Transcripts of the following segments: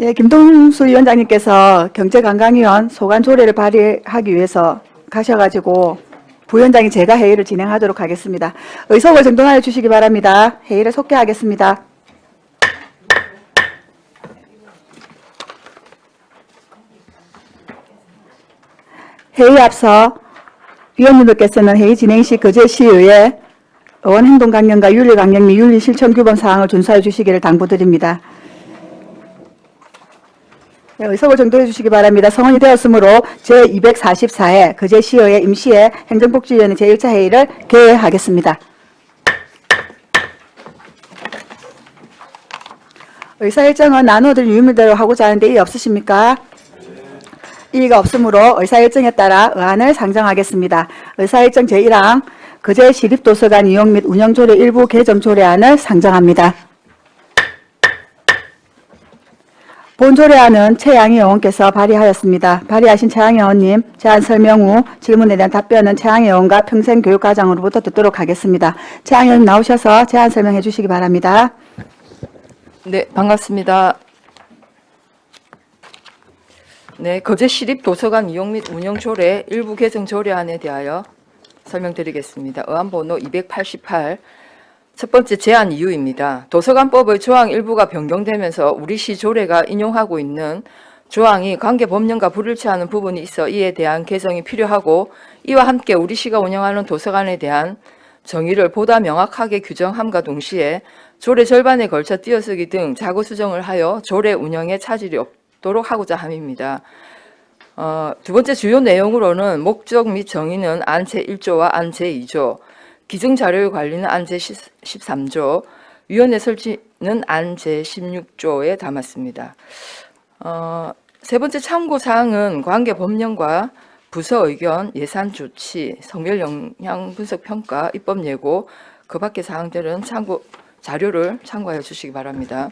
예, 김동수 위원장님께서 경제관광위원 소관 조례를 발의하기 위해서 가셔가지고 부위원장이 제가 회의를 진행하도록 하겠습니다. 의석을 정돈하여 주시기 바랍니다. 회의를 속개하겠습니다. 회의 앞서 위원님들께서는 회의 진행 시 거제시의회 의원행동강령과 윤리강령 및 윤리실천규범 사항을 준수하여 주시기를 당부드립니다. 네, 의석을 정돈해 주시기 바랍니다. 성원이 되었으므로 제244회 거제시의회 임시회 행정복지위원회 제1차 회의를 개회하겠습니다. 의사일정은 나누어드릴 유무대로 하고자 하는데 이의 없으십니까? 이의가 없으므로 의사일정에 따라 의안을 상정하겠습니다. 의사일정 제1항 거제시립도서관 이용 및 운영조례 일부 개정 조례안을 상정합니다. 본 조례안은 최양희 의원께서 발의하였습니다. 발의하신 최양희 의원님 제안 설명 후 질문에 대한 답변은 최양희 의원과 평생교육과장으로부터 듣도록 하겠습니다. 최양희 의원님 나오셔서 제안 설명해 주시기 바랍니다. 네, 반갑습니다. 네, 거제시립도서관 이용 및 운영 조례 일부 개정 조례안에 대하여 설명드리겠습니다. 의안번호 288. 첫 번째 제안 이유입니다. 도서관법의 조항 일부가 변경되면서 우리시 조례가 인용하고 있는 조항이 관계 법령과 불일치하는 부분이 있어 이에 대한 개정이 필요하고 이와 함께 우리시가 운영하는 도서관에 대한 정의를 보다 명확하게 규정함과 동시에 조례 절반에 걸쳐 띄어쓰기 등 자구 수정을 하여 조례 운영에 차질이 없도록 하고자 함입니다. 두 번째 주요 내용으로는 목적 및 정의는 안 제1조와 안 제2조, 기증자료의 관리는 안 제13조, 위원회 설치는 안 제16조에 담았습니다. 세 번째 참고사항은 관계 법령과 부서 의견, 예산 조치, 성별 영향 분석 평가, 입법 예고, 그 밖의 사항들은 자료를 참고하여 주시기 바랍니다.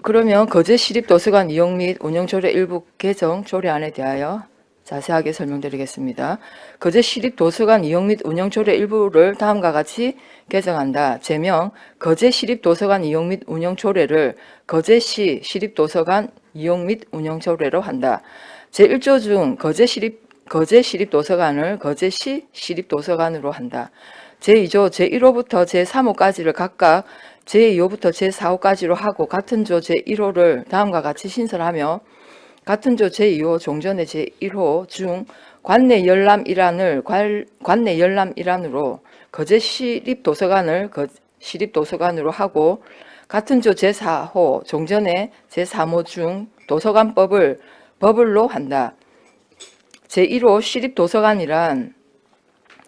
그러면 거제시립도서관 이용 및 운영 조례 일부 개정 조례안에 대하여 자세하게 설명드리겠습니다. 거제시립도서관 이용 및 운영 조례 일부를 다음과 같이 개정한다. 제명 거제시립도서관 이용 및 운영 조례를 거제시 시립도서관 이용 및 운영 조례로 한다. 제1조 중 거제시립도서관을 거제시 시립도서관으로 한다. 제2조 제1호부터 제3호까지를 각각 제2호부터 제4호까지로 하고 같은 조 제1호를 다음과 같이 신설하며 같은 조 제2호 종전의 제1호 중 관내 열람 일환을 관내 열람 일환으로 거제시립도서관을 시립도서관으로 하고 같은 조 제4호 종전의 제3호 중 도서관법을 법을로 한다. 제1호 시립도서관이란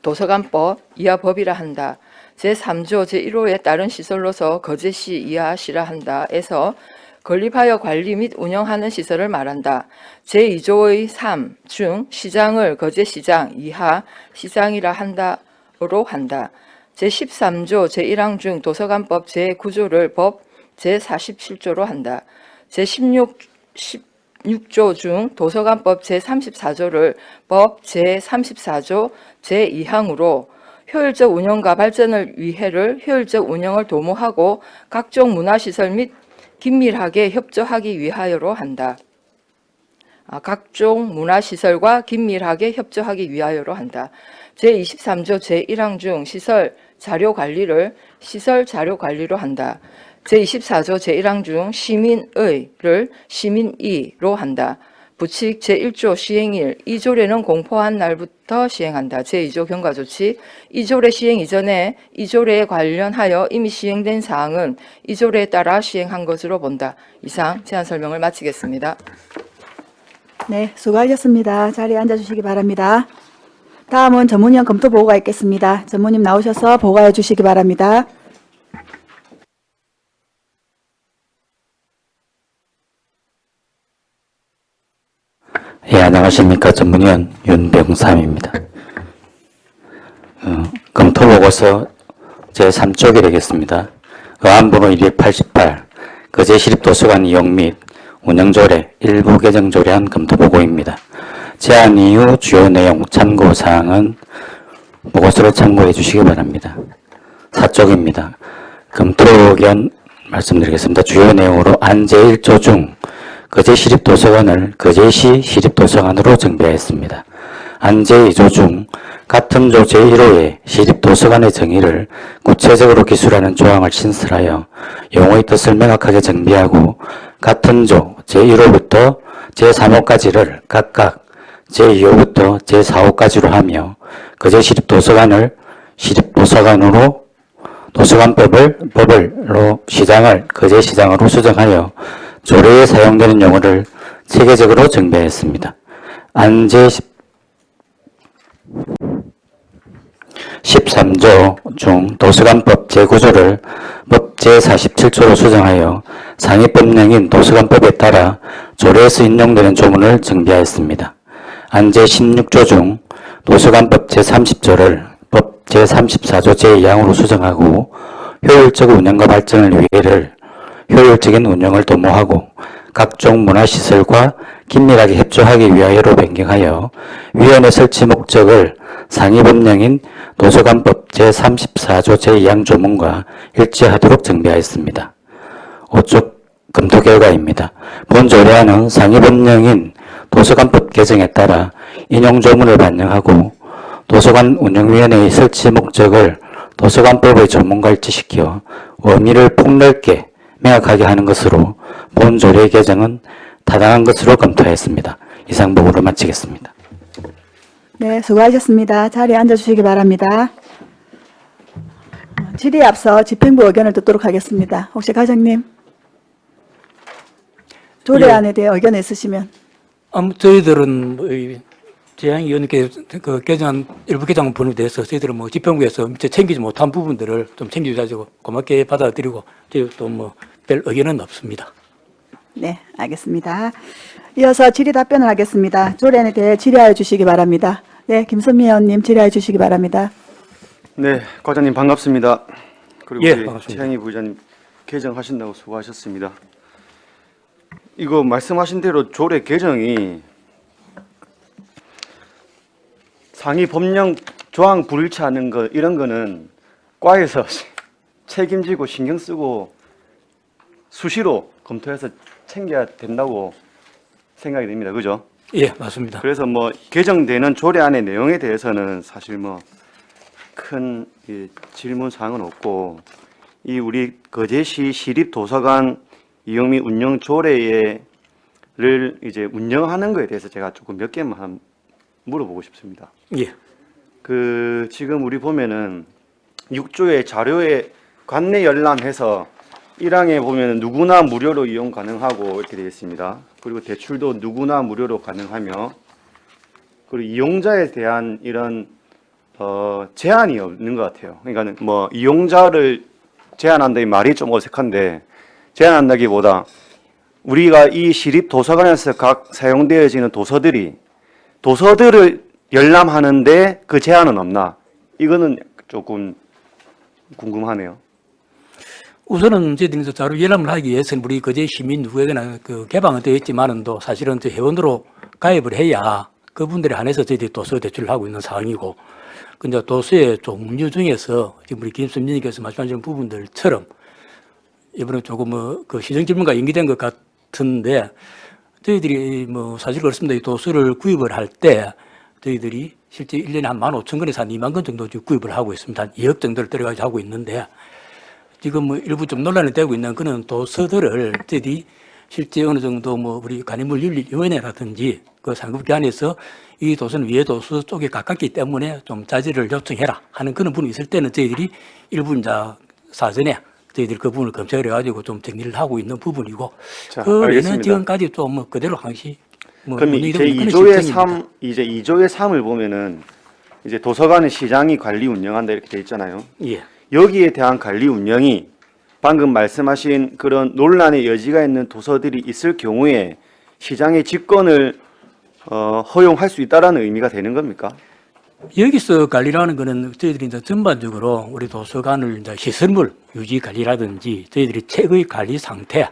도서관법 이하 법이라 한다. 제3조 제1호에 따른 시설로서 거제시 이하 시라 한다. 에서 건립하여 관리 및 운영하는 시설을 말한다. 제2조의 3 중 시장을 거제시장 이하 시장이라 한다로 한다. 제13조 제1항 중 도서관법 제9조를 법 제47조로 한다. 제16조 중 도서관법 제34조를 법 제34조 제2항으로 효율적 운영과 발전을 위해를 효율적 운영을 도모하고 각종 문화시설 및 긴밀하게 협조하기 위하여로 한다. 각종 문화시설과 긴밀하게 협조하기 위하여로 한다. 제23조 제1항 중 시설 자료관리를 시설 자료관리로 한다. 제24조 제1항 중 시민의를 시민이로 한다. 부칙 제1조 시행일 이 조례는 공포한 날부터 시행한다. 제2조 경과조치 이 조례 시행 이전에 이 조례에 관련하여 이미 시행된 사항은 이 조례에 따라 시행한 것으로 본다. 이상 제안 설명을 마치겠습니다. 네, 수고하셨습니다. 자리에 앉아주시기 바랍니다. 다음은 전문위원 검토 보고가 있겠습니다. 전무님 나오셔서 보고해 주시기 바랍니다. 예, 안녕하십니까. 전문위원 윤병삼입니다. 검토보고서 제3쪽이 되겠습니다. 의안번호 288 거제시립도서관 이용 및 운영조례 일부 개정조례안 검토보고입니다. 제안 이후 주요 내용 참고사항은 보고서를 참고해 주시기 바랍니다. 4쪽입니다. 검토 의견 말씀드리겠습니다. 주요 내용으로 안제 1조 중 거제 시립도서관을 거제시 시립도서관으로 정비하였습니다. 안제 2조 중 같은 조 제1호의 시립도서관의 정의를 구체적으로 기술하는 조항을 신설하여 용어의 뜻을 명확하게 정비하고 같은 조 제1호부터 제3호까지를 각각 제2호부터 제4호까지로 하며 거제 시립도서관을 시립도서관으로 도서관법으로 시장을 거제시장으로 수정하여 조례에 사용되는 용어를 체계적으로 정비하였습니다. 안제 13조 중 도서관법 제9조를 법 제47조로 수정하여 상위법령인 도서관법에 따라 조례에서 인용되는 조문을 정비하였습니다. 안제 16조 중 도서관법 제30조를 법 제34조 제2항으로 수정하고 효율적 운영과 발전을 위해를 효율적인 운영을 도모하고 각종 문화시설과 긴밀하게 협조하기 위하여로 변경하여 위원회 설치 목적을 상위법령인 도서관법 제34조 제2항 조문과 일치하도록 정비하였습니다. 5조 검토 결과입니다. 본 조례안은 상위법령인 도서관법 개정에 따라 인용 조문을 반영하고 도서관 운영위원회의 설치 목적을 도서관법의 조문과 일치시켜 의미를 폭넓게 명확하게 하는 것으로 본 조례 개정은 타당한 것으로 검토하였습니다. 이상 보고를 마치겠습니다. 네, 수고하셨습니다. 자리에 앉아주시기 바랍니다. 질의에 앞서 집행부 의견을 듣도록 하겠습니다. 혹시 과장님 조례안에 대해 의견 있으시면. 저희들은 재향위원님께 그 개정안 일부 개정 부분에 대해서 저희들은 뭐 집행부에서 미처 챙기지 못한 부분들을 좀 챙겨주셔서 고맙게 받아들이고 저희 또 뭐 별 의견은 없습니다. 네, 알겠습니다. 이어서 질의 답변을 하겠습니다. 조례안에 대해 질의하여 주시기 바랍니다. 네, 김선미 의원님 질의하여 주시기 바랍니다. 네, 과장님 반갑습니다. 그리고 예, 우리 반갑습니다. 최양희 부의장님 개정하신다고 수고하셨습니다. 이거 말씀하신 대로 조례 개정이 상위 법령 조항 불일치하는 거 이런 거는 과에서 책임지고 신경 쓰고 수시로 검토해서 챙겨야 된다고 생각이 됩니다. 그죠? 예, 맞습니다. 그래서 뭐 개정되는 조례안의 내용에 대해서는 사실 뭐 큰 질문 사항은 없고 이 우리 거제시 시립도서관 이용 및 운영 조례를 이제 운영하는 거에 대해서 제가 조금 몇 개만 물어보고 싶습니다. 예, 그 지금 우리 보면은 6조의 자료에 관내 열람해서 1항에 보면은 누구나 무료로 이용 가능하고 이렇게 되어 있습니다. 그리고 대출도 누구나 무료로 가능하며 그리고 이용자에 대한 이런 제한이 없는 것 같아요. 그러니까 뭐 이용자를 제한한다 이 말이 좀 어색한데 제한한다기보다 우리가 이 시립 도서관에서 각 사용되어지는 도서들을 열람하는데 그 제한은 없나? 이거는 조금 궁금하네요. 우선은 저희들이 자료 열람을 하기 위해서는 우리 거제 시민 누구에게나 그 개방은 되어 있지만은도 사실은 저 회원으로 가입을 해야 그분들에 한해서 저희들이 도서 대출을 하고 있는 상황이고, 근데 도서의 종류 중에서 지금 우리 김선민님께서 말씀하신 부분들처럼 이번에 조금 그 시정 질문과 연기된 것 같은데 저희들이 뭐 사실 그렇습니다. 이 도서를 구입을 할 때 저희들이 실제 1년에 한 15,000건에서 한 2만 건 정도 구입을 하고 있습니다. 한 2억 정도를 들어가지고 하고 있는데 지금 뭐 일부 좀 논란이 되고 있는 그런 도서들을 저희들이 실제 어느 정도 뭐 우리 간이물윤리위원회라든지 그 상급기관에서 이 도서는 위에 도서 쪽에 가깝기 때문에 좀 자제를 요청해라 하는 그런 부분이 있을 때는 저희들이 일부 이제 사전에 저희들이 그 부분을 검색을 해가지고 좀 정리를 하고 있는 부분이고 자, 그 외에는 알겠습니다. 지금까지 좀 뭐 그대로 항시 뭐 그럼 논의되고 이제 있는 2조의 실정입니다. 3, 이제 2조의 3을 보면은 이제 도서관은 시장이 관리 운영한다 이렇게 돼 있잖아요. 예. 여기에 대한 관리 운영이 방금 말씀하신 그런 논란의 여지가 있는 도서들이 있을 경우에 시장의 집권을 허용할 수 있다라는 의미가 되는 겁니까? 여기서 관리라는 거는 저희들이 이제 전반적으로 우리 도서관을 이제 시설물 유지 관리라든지 저희들이 책의 관리 상태,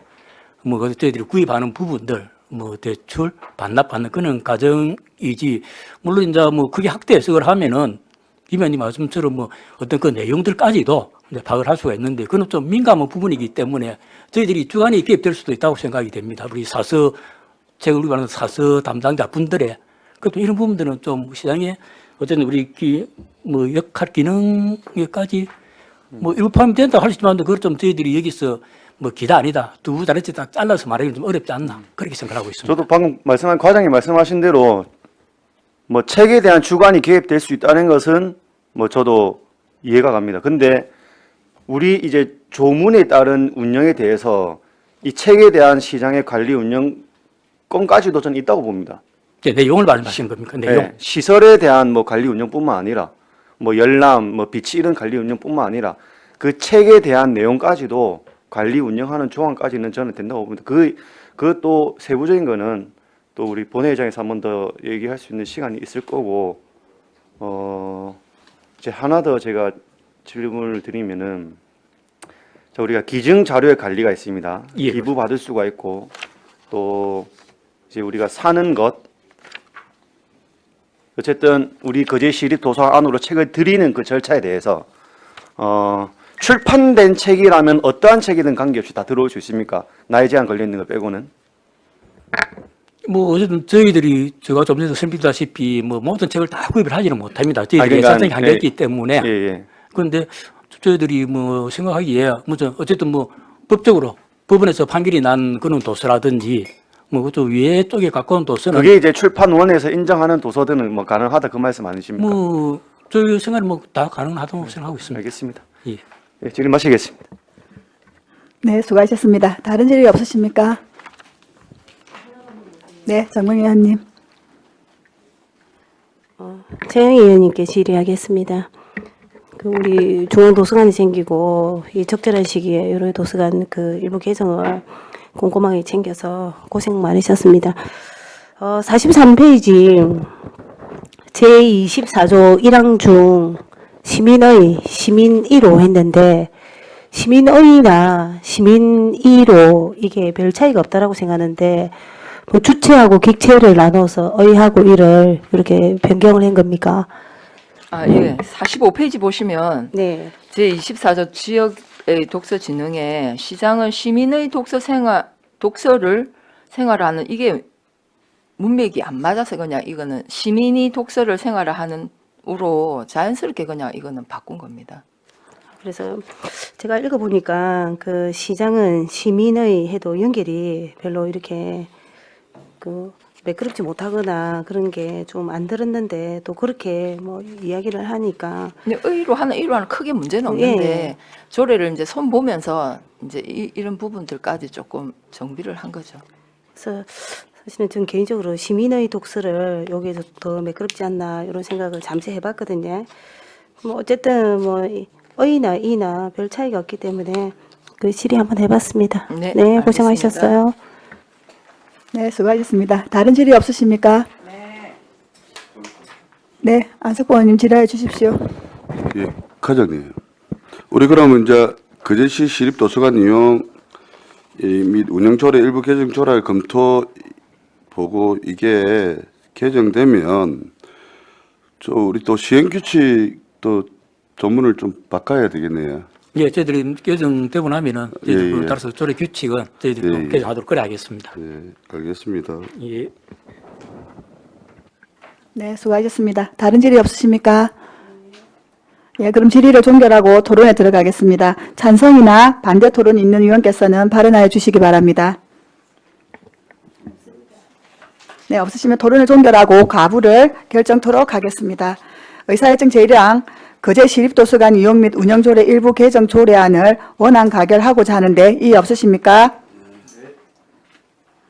뭐 그래서 저희들이 구입하는 부분들, 뭐 대출 반납하는 그런 과정이지. 물론 이제 뭐 크게 확대 해석을 하면은 김 의원님 말씀처럼 뭐 어떤 그 내용들까지도 이제 파악을 할 수가 있는데 그건 좀 민감한 부분이기 때문에 저희들이 주관이 개입될 수도 있다고 생각이 됩니다. 우리 사서 제가 우리 말하는 사서 담당자 분들의 그것도 이런 부분들은 좀 시장에 어쨌든 우리 뭐 역할 기능에까지 뭐 일부 포함이 된다고 할 수 있지만 그걸 좀 저희들이 여기서 뭐 기다 아니다 두 자릿수 딱 잘라서 말하기는 좀 어렵지 않나 그렇게 생각하고 있습니다. 저도 방금 말씀한 과장님 말씀하신 대로 뭐 책에 대한 주관이 개입될 수 있다는 것은 뭐 저도 이해가 갑니다. 근데 우리 이제 조문에 따른 운영에 대해서 이 책에 대한 시장의 관리 운영권까지도 저는 있다고 봅니다. 네, 내용을 말씀하시는 겁니까? 내용. 네, 시설에 대한 뭐 관리 운영뿐만 아니라 뭐 열람, 뭐 비치 이런 관리 운영뿐만 아니라 그 책에 대한 내용까지도 관리 운영하는 조항까지는 저는 된다고 봅니다. 그것도 세부적인 거는 또 우리 본회의장에서 한 번 더 얘기할 수 있는 시간이 있을 거고 이제 하나 더 제가 질문을 드리면은 자, 우리가 기증 자료의 관리가 있습니다. 예. 기부 받을 수가 있고 또 이제 우리가 사는 것 어쨌든 우리 거제시립도서관 안으로 책을 드리는 그 절차에 대해서 출판된 책이라면 어떠한 책이든 관계없이 다 들어올 수 있습니까? 나이 제한 걸려 있는 거 빼고는. 뭐 어쨌든 저희들이 제가 좀 전에 설명드렸다시피 뭐 모든 책을 다 구입을 하지는 못합니다. 저희들이 그러니까, 예산성이 한계가 있기 때문에. 예, 예. 그런데 저희들이 뭐 생각하기에 어쨌든 뭐 법적으로 법원에서 판결이 난 그런 도서라든지 뭐 그쪽 위에 쪽에 가까운 도서는 그게 이제 출판원에서 인정하는 도서들은 뭐 가능하다 그 말씀 아니십니까? 뭐 저희 생각은 뭐 다 가능하다고 생각하고 있습니다. 알겠습니다. 예. 예, 질의 마치겠습니다. 네, 수고하셨습니다. 다른 질의 없으십니까? 네, 정몽희 의원님. 최영희 의원님께 질의하겠습니다. 그 우리 중앙도서관이 생기고 이 적절한 시기에 여러 도서관 그 일부 개정을 꼼꼼하게 챙겨서 고생 많으셨습니다. 43페이지 제24조 1항 중 시민 1호 했는데 시민의나 시민 1호 이게 별 차이가 없다라고 생각하는데 뭐 주체하고 객체를 나눠서 의하고 이를 이렇게 변경을 한 겁니까? 아, 예. 45페이지 보시면 네. 제24조 지역의 독서 진흥에 시장은 시민의 독서를 생활하는 이게 문맥이 안 맞아서 그냥 이거는 시민이 독서를 생활하는 으로 자연스럽게 그냥 이거는 바꾼 겁니다. 그래서 제가 읽어보니까 그 시장은 시민의 해도 연결이 별로 이렇게 그 매끄럽지 못하거나 그런 게 좀 안 들었는데 또 그렇게 뭐 이야기를 하니까 근데 의로 하는 크게 문제는 없는데 예. 조례를 이제 손 보면서 이제 이런 부분들까지 조금 정비를 한 거죠. 그래서 사실은 전 개인적으로 시민의 독서를 여기에서 더 매끄럽지 않나 이런 생각을 잠시 해봤거든요. 뭐 어쨌든 뭐 의나 이나 별 차이가 없기 때문에 그 질의 한번 해봤습니다. 네, 네, 고생하셨어요. 네, 수고하셨습니다. 다른 질의 없으십니까? 네, 안석봉 의원님 질의해 주십시오. 예, 과장님. 우리 그러면 이제 거제시 시립도서관 이용 및 운영조례 일부 개정 조례 검토 보고 이게 개정되면 우리 또 시행규칙 또 조문을 좀 바꿔야 되겠네요. 예, 저희들이 개정되고 나면은 저희들 예, 예. 따라서 조례 규칙은 저희들이 또 예, 예. 개정하도록 그래 하겠습니다. 예, 알겠습니다. 예. 네, 수고하셨습니다. 다른 질의 없으십니까? 예, 그럼 질의를 종결하고 토론에 들어가겠습니다. 찬성이나 반대 토론 있는 의원께서는 발언하여 주시기 바랍니다. 네, 없으시면 토론을 종결하고 가부를 결정토록 하겠습니다. 의사일정 제1항 거제시립도서관 이용 및 운영조례 일부 개정 조례안을 원안 가결하고자 하는데 이의 없으십니까?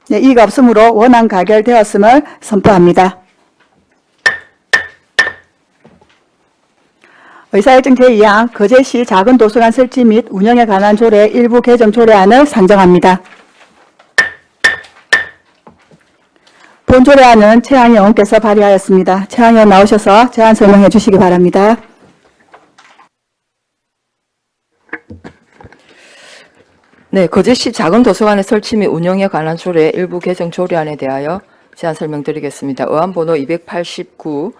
네, 이의가 없으므로 원안 가결되었음을 선포합니다. 의사일정 제2항 거제시 작은 도서관 설치 및 운영에 관한 조례 일부 개정 조례안을 상정합니다. 본 조례안은 최항희 의원께서 발의하였습니다. 최항희 의원 나오셔서 제안 설명해 주시기 바랍니다. 네, 거제시 작은 도서관의 설치 및 운영에 관한 조례 일부 개정 조례안에 대하여 제안 설명드리겠습니다. 의안 번호 289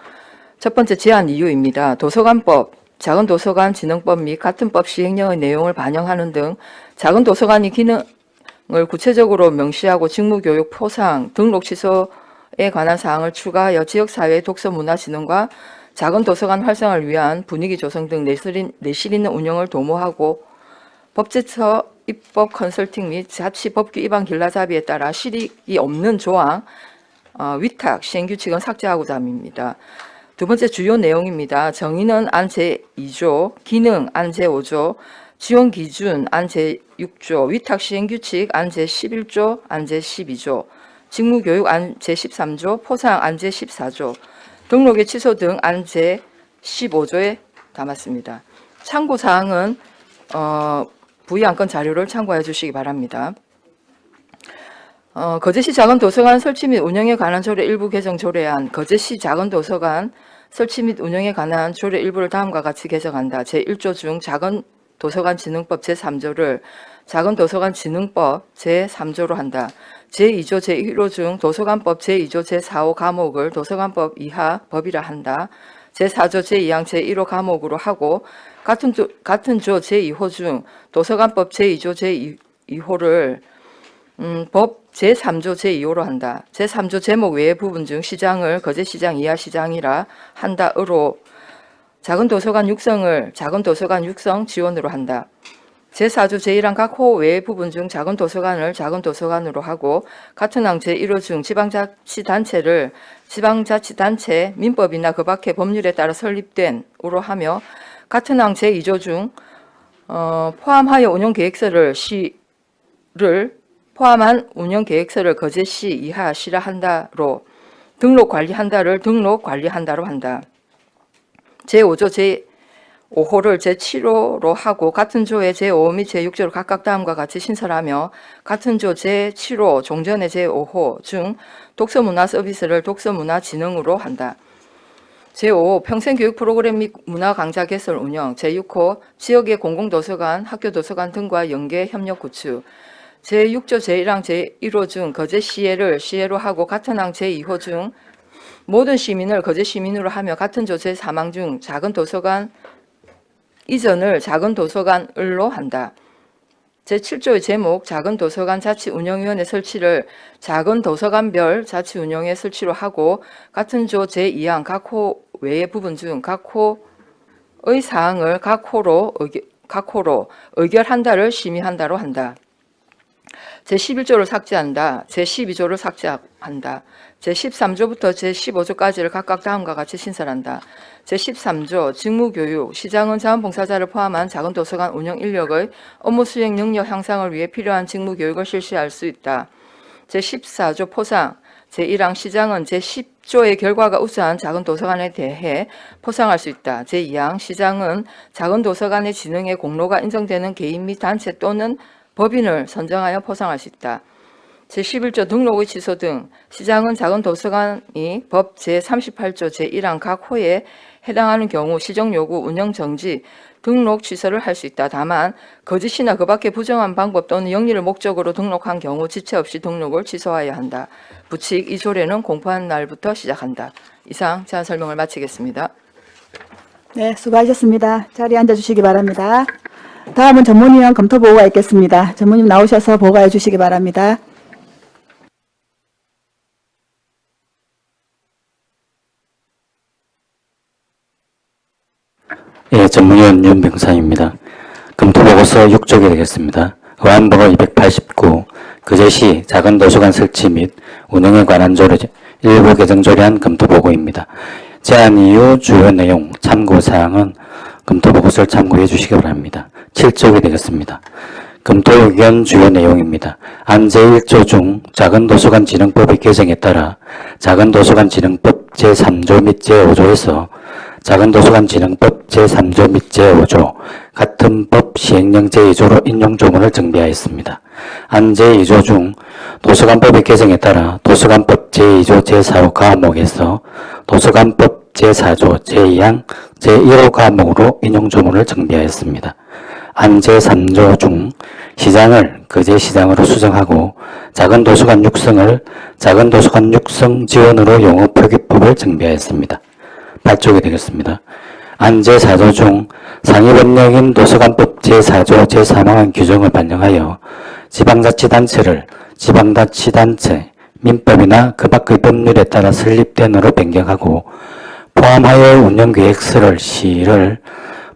첫 번째 제안 이유입니다. 도서관법 작은 도서관 진흥법 및 같은 법 시행령의 내용을 반영하는 등 작은 도서관이 기능을 구체적으로 명시하고 직무교육, 포상, 등록 취소에 관한 사항을 추가하여 지역사회의 독서문화진흥과 작은 도서관 활성화를 위한 분위기 조성 등 내실 있는 운영을 도모하고 법제처 입법 컨설팅 및 자치 법규 위반 길라잡이에 따라 실익이 없는 조항, 위탁, 시행규칙은 삭제하고자 합니다. 두 번째 주요 내용입니다. 정의는 안 제2조, 기능 안 제5조, 지원 기준 안 제6조, 위탁 시행규칙 안 제11조, 안 제12조, 직무교육 안 제13조, 포상 안 제14조, 등록의 취소 등 안 제15조에 담았습니다. 참고사항은 부의 안건 자료를 참고해 주시기 바랍니다. 거제시 작은 도서관 설치 및 운영에 관한 조례 일부 개정 조례안, 거제시 작은 도서관 설치 및 운영에 관한 조례 일부를 다음과 같이 개정한다. 제1조 중 작은 도서관 진흥법 제3조를 작은 도서관 진흥법 제3조로 한다. 제2조 제1호 중 도서관법 제2조 제4호 과목을 도서관법 이하 법이라 한다. 제4조 제2항 제1호 과목으로 하고 같은 조 제2호 중 도서관법 제2조 제2호를 법 제3조 제2호로 한다. 제3조 제목 외의 부분 중 시장을 거제시장 이하 시장이라 한다으로 작은 도서관 육성을 작은 도서관 육성 지원으로 한다. 제4조 제1항 각 호 외의 부분 중 작은 도서관을 작은 도서관으로 하고 같은 항 제1호 중 지방자치단체를 지방자치단체 민법이나 그 밖의 법률에 따라 설립된 으로 하며 같은 항 제2조 중 포함하여 운영계획서를 포함한 운영계획서를 거제시 이하 시라 한다로 등록관리한다를 등록관리한다로 한다. 제5조 제5호를 제7호로 하고 같은 조의 제5호 및 제6조를 각각 다음과 같이 신설하며 같은 조 제7호 종전의 제5호 중 독서문화 서비스를 독서문화진흥으로 한다. 제5호 평생교육 프로그램 및 문화강좌 개설 운영, 제6호 지역의 공공도서관, 학교도서관 등과 연계 협력 구축, 제6조 제1항 제1호 중 거제시혜를 시혜로 하고 같은 항 제2호 중 모든 시민을 거제시민으로 하며 같은 조 제3항 중 작은 도서관 이전을 작은 도서관을로 한다. 제7조의 제목 작은 도서관 자치운영위원회 설치를 작은 도서관별 자치운영회 설치로 하고 같은 조 제2항 각 호 외의 부분 중 각 호의 사항을 각 호로 의결한다를 심의한다로 한다. 제11조를 삭제한다. 제12조를 삭제한다. 제13조부터 제15조까지를 각각 다음과 같이 신설한다. 제13조 직무교육, 시장은 자원봉사자를 포함한 작은 도서관 운영 인력의 업무 수행 능력 향상을 위해 필요한 직무교육을 실시할 수 있다. 제14조 포상, 제1항 시장은 제10조의 결과가 우수한 작은 도서관에 대해 포상할 수 있다. 제2항 시장은 작은 도서관의 진흥에 공로가 인정되는 개인 및 단체 또는 법인을 선정하여 포상할 수 있다. 제11조 등록의 취소 등 시장은 작은 도서관이 법 제38조 제1항 각 호에 해당하는 경우 시정요구, 운영정지, 등록 취소를 할 수 있다. 다만 거짓이나 그 밖의 부정한 방법 또는 영리를 목적으로 등록한 경우 지체 없이 등록을 취소해야 한다. 부칙 이 조례는 공포한 날부터 시작한다. 이상 제안 설명을 마치겠습니다. 네, 수고하셨습니다. 자리에 앉아주시기 바랍니다. 다음은 전문위원 검토 보고가 있겠습니다. 전문위원 나오셔서 보고해 주시기 바랍니다. 예, 전문위원 윤병상입니다. 검토보고서 6쪽이 되겠습니다. 의안번호 289, 거제시 작은 도서관 설치 및 운영에 관한 조례 일부 개정 조례안 검토보고입니다. 제안 이유 주요 내용 참고사항은 검토보고서를 참고해 주시기 바랍니다. 7쪽이 되겠습니다. 검토 의견 주요 내용입니다. 안 제1조 중 작은 도서관 진흥법의 개정에 따라 작은 도서관 진흥법 제3조 및 제5조에서 작은 도서관 진흥법 제3조 및 제5조 같은 법 시행령 제2조로 인용 조문을 정비하였습니다. 안 제2조 중 도서관법의 개정에 따라 도서관법 제2조 제4호 과목에서 도서관법 제4조 제2항 제1호 과목으로 인용 조문을 정비하였습니다. 안 제3조 중 시장을 거제시장으로 수정하고 작은 도서관 육성을 작은 도서관 육성 지원으로 용어 표기법을 정비하였습니다. 8쪽이 되겠습니다. 안제4조 중 상위법령인 도서관법 제4조 제3항의 규정을 반영하여 지방자치단체를 지방자치단체, 민법이나 그 밖의 법률에 따라 설립된으로 변경하고 포함하여 운영계획서를 시를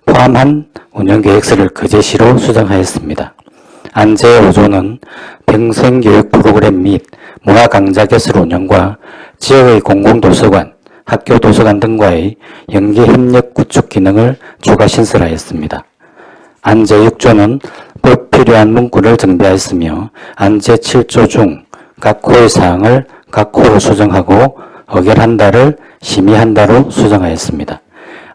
포함한 운영계획서를 거제시로 수정하였습니다. 안제5조는 평생교육 프로그램 및 문화강좌교실 운영과 지역의 공공도서관, 학교도서관 등과의 연계협력 구축 기능을 추가 신설하였습니다. 안제6조는 법 필요한 문구를 정비하였으며 안제7조 중 각 호의 사항을 각 호로 수정하고 의결한다를 심의한다로 수정하였습니다.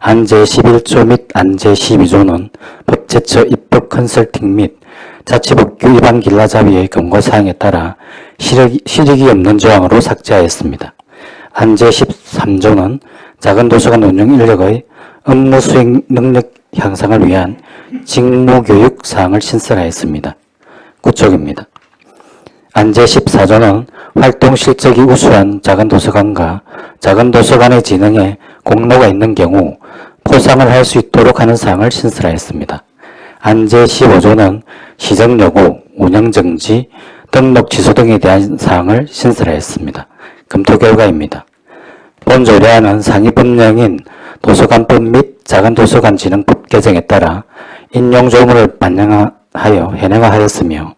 안제11조 및 안제12조는 법제처 입법 컨설팅 및 자치법규 위반 길라잡이의 경고사항에 따라 실익이 없는 조항으로 삭제하였습니다. 안제13조는 작은 도서관 운영 인력의 업무 수행 능력 향상을 위한 직무교육 사항을 신설하였습니다. 구축입니다. 안제14조는 활동 실적이 우수한 작은 도서관과 작은 도서관의 진흥에 공로가 있는 경우 포상을 할 수 있도록 하는 사항을 신설하였습니다. 안제15조는 시정 여부, 운영 정지, 등록 취소 등에 대한 사항을 신설하였습니다. 검토 결과입니다. 본 조례안은 상위 법령인 도서관법 및 작은 도서관 진흥법 개정에 따라 인용 조문을 반영하여 현행화하였으며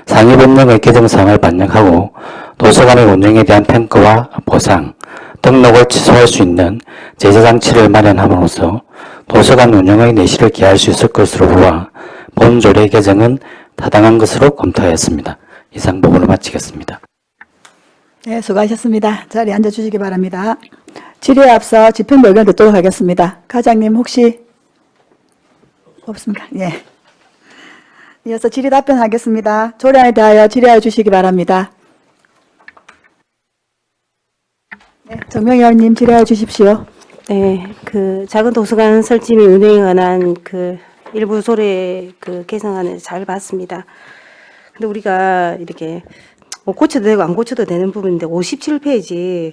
상위 법령의 개정사항을 반영하고 도서관의 운영에 대한 평가와 보상, 등록을 취소할 수 있는 제재장치를 마련함으로써 도서관 운영의 내실을 기할 수 있을 것으로 보아 본 조례 개정은 타당한 것으로 검토하였습니다. 이상 보고를 마치겠습니다. 네, 수고하셨습니다. 자리에 앉아주시기 바랍니다. 질의에 앞서 집행부 의견 듣도록 하겠습니다. 과장님 혹시 없습니까? 예. 이어서 질의 답변하겠습니다. 조례안에 대하여 질의하여 주시기 바랍니다. 네, 정명 의원님 질의하여 주십시오. 네, 그 작은 도서관 설치 및 운영에 관한 그 일부 조례 그 개정안을 잘 봤습니다. 근데 우리가 이렇게 뭐 고쳐도 되고 안 고쳐도 되는 부분인데 57페이지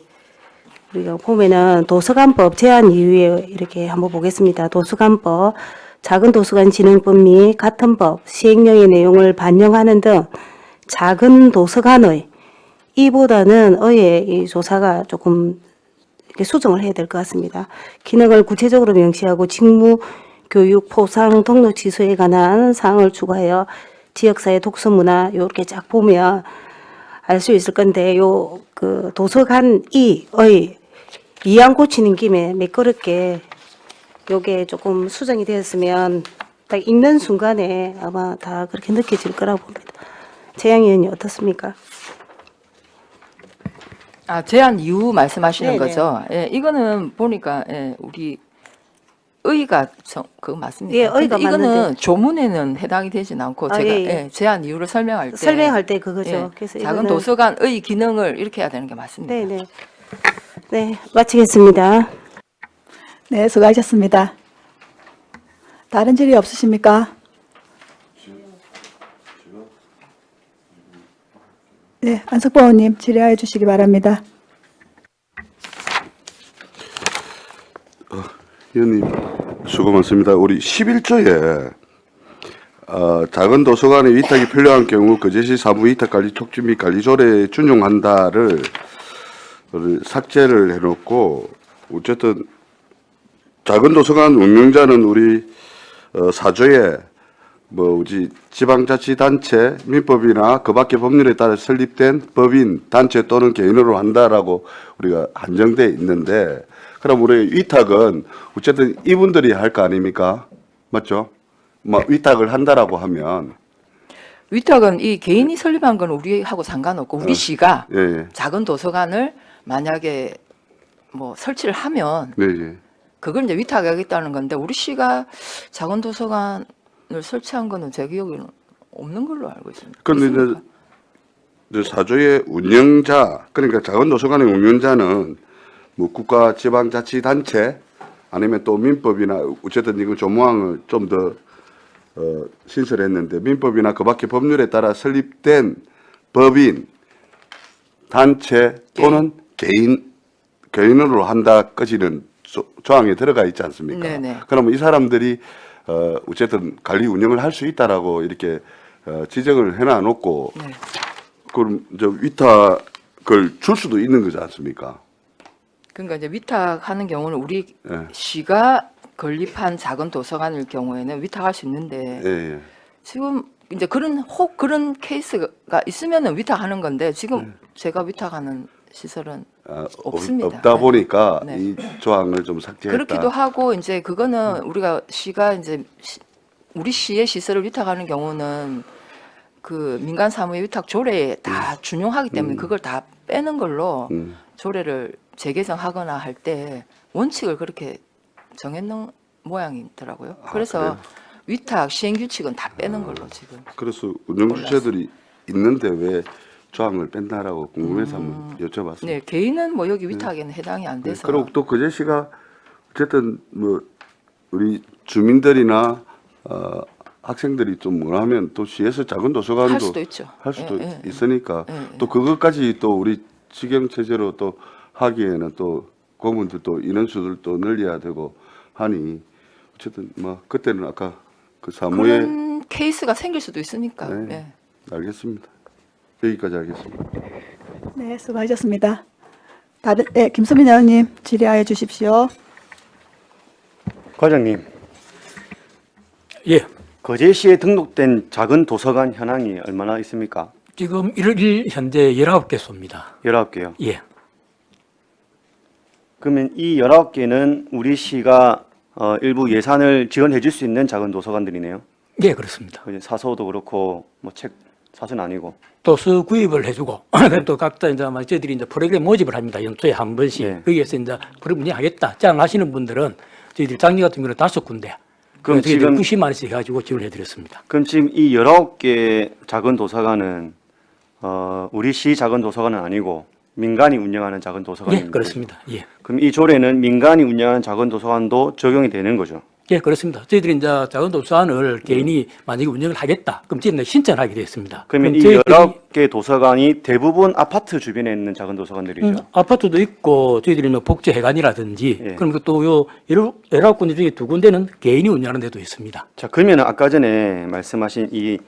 우리가 보면은 도서관법 제한 이유에 이렇게 한번 보겠습니다. 도서관법 작은 도서관 진흥법 및 같은 법 시행령의 내용을 반영하는 등 작은 도서관의 이보다는 의의 이 조사가 조금 이렇게 수정을 해야 될 것 같습니다. 기능을 구체적으로 명시하고 직무, 교육, 포상, 등록 취소에 관한 사항을 추가하여 지역사회 독서문화 요렇게 쫙 보면 알 수 있을 건데 요 그 도서관 이의 이안 고치는 김에 매끄럽게 요게 조금 수정이 되었으면 딱 읽는 순간에 아마 다 그렇게 느껴질 거라고 봅니다. 재양 의원이 어떻습니까? 아, 제한 이유 말씀하시는 네네. 거죠? 예, 이거는 보니까 예, 우리 의가 그거 맞습니까? 예, 의가 근데 이거는 맞는데. 조문에는 해당이 되진 않고 아, 제가 예, 예. 예, 제한 이유를 설명할 때 설명할 때 그거죠. 예, 그래서 작은 이거는- 도서관의 기능을 이렇게 해야 되는 게 맞습니다. 네네. 네, 마치겠습니다. 네, 수고하셨습니다. 다른 질의 없으십니까? 네, 안석보 의원님 질의하여 주시기 바랍니다. 의원님 수고 많습니다. 우리 11조에 작은 도서관의 위탁이 필요한 경우 거제시 사무 위탁관리 촉진 및 관리조례에 준용한다를 삭제를 해놓고 어쨌든 작은 도서관 운영자는 우리 4조에 지방자치단체 민법이나 그 밖의 법률에 따라 설립된 법인, 단체 또는 개인으로 한다라고 우리가 한정돼 있는데 그럼 우리 위탁은 어쨌든 이분들이 할 거 아닙니까? 맞죠? 뭐 위탁을 한다라고 하면 위탁은 이 개인이 설립한 건 우리하고 상관없고 우리 시가 예, 예. 작은 도서관을 만약에 뭐 설치를 하면 네, 예. 그걸 이제 위탁하겠다는 건데 우리 시가 작은 도서관을 설치한 거는 제 기억에는 없는 걸로 알고 있습니다. 그런데 있습니까? 이제 사조의 운영자, 그러니까 작은 도서관의 운영자는 뭐 국가 지방자치단체 아니면 또 민법이나 어쨌든 이거 조항을 좀 더 신설했는데 민법이나 그 밖의 법률에 따라 설립된 법인, 단체 또는 개인으로 한다까지는 조항에 들어가 있지 않습니까? 네네. 그러면 이 사람들이 어쨌든 관리 운영을 할 수 있다라고 이렇게 지정을 해놔 놓고 네. 그럼 저 위탁을 줄 수도 있는 거지 않습니까? 그러니까 이제 위탁하는 경우는 우리 예. 시가 건립한 작은 도서관일 경우에는 위탁할 수 있는데 예, 예. 지금 이제 그런 케이스가 있으면은 위탁하는 건데 지금 제가 위탁하는 시설은 없습니다. 없다 네. 보니까 네. 이 조항을 좀 삭제했다. 그렇기도 하고 이제 그거는 우리가 시가 이제 우리 시의 시설을 위탁하는 경우는 그 민간 사무의 위탁 조례에 다 준용하기 때문에 그걸 다 빼는 걸로 음. 조례를 재개정하거나 할 때 원칙을 그렇게 정해놓은 모양이더라고요. 그래서 그래요? 위탁 시행 규칙은 다 빼는 걸로 지금. 그래서 운영 주체들이 있는데 왜 조항을 뺀다라고 궁금해서 한번 여쭤봤습니다. 네, 개인은 뭐 여기 위탁에는 해당이 안 돼서. 그리고 또 그제 씨가 어쨌든 뭐 우리 주민들이나 학생들이 좀 원하면 또 시에서 작은 도서관도 할 수도 있죠. 할 수도 예, 예, 있으니까 예, 예. 또 그것까지 또 우리 직영 체제로 또 하기에는 또 고문들 또 인원수들 또 늘려야 되고 하니 어쨌든 뭐 그때는 아까 그 사무에 그런 케이스가 생길 수도 있으니까. 네. 예. 알겠습니다. 여기까지 하겠습니다. 네, 수고하셨습니다. 다른, 네, 김수민 의원님 질의하여 주십시오. 과장님, 예. 거제시에 등록된 작은 도서관 현황이 얼마나 있습니까? 지금 1월 1일 현재 19개소입니다. 19개요. 예. 그러면 이 19개는 우리 시가 일부 예산을 지원해 줄 수 있는 작은 도서관들이네요. 예, 그렇습니다. 이제 사서도 그렇고 뭐 책 사서는 아니고. 도서 구입을 해주고 또 각자 이제 아마 저희들이 이제 프로그램 모집을 합니다. 연초에 한 번씩. 네. 거기에서 이제 프로그램 운영하겠다. 제안하시는 분들은 저희들이 작년 같은 경우는 5군데. 그럼 저희들이 지금 90만 원씩 해가지고 지원을 해드렸습니다. 그럼 지금 이 19개 작은 도서관은 우리 시 작은 도서관은 아니고 민간이 운영하는 작은 도서관입니다. 예, 그렇습니다. 예. 그럼 이 조례는 민간이 운영하는 작은 도서관도 적용이 되는 거죠. 예, 그렇습니다. 저희들이 이제 작은 도서관을 개인이 만약에 운영을 하겠다. 그럼 저희는 신청을 하게 되었습니다. 그러면 이 저희들이 19개 도서관이 대부분 아파트 주변에 있는 작은 도서관들이죠. 아파트도 있고 저희들이 뭐 복지회관이라든지 예. 그럼 또요 19군데 중에 2군데는 개인이 운영하는 데도 있습니다. 자, 그러면 아까 전에 말씀하신 이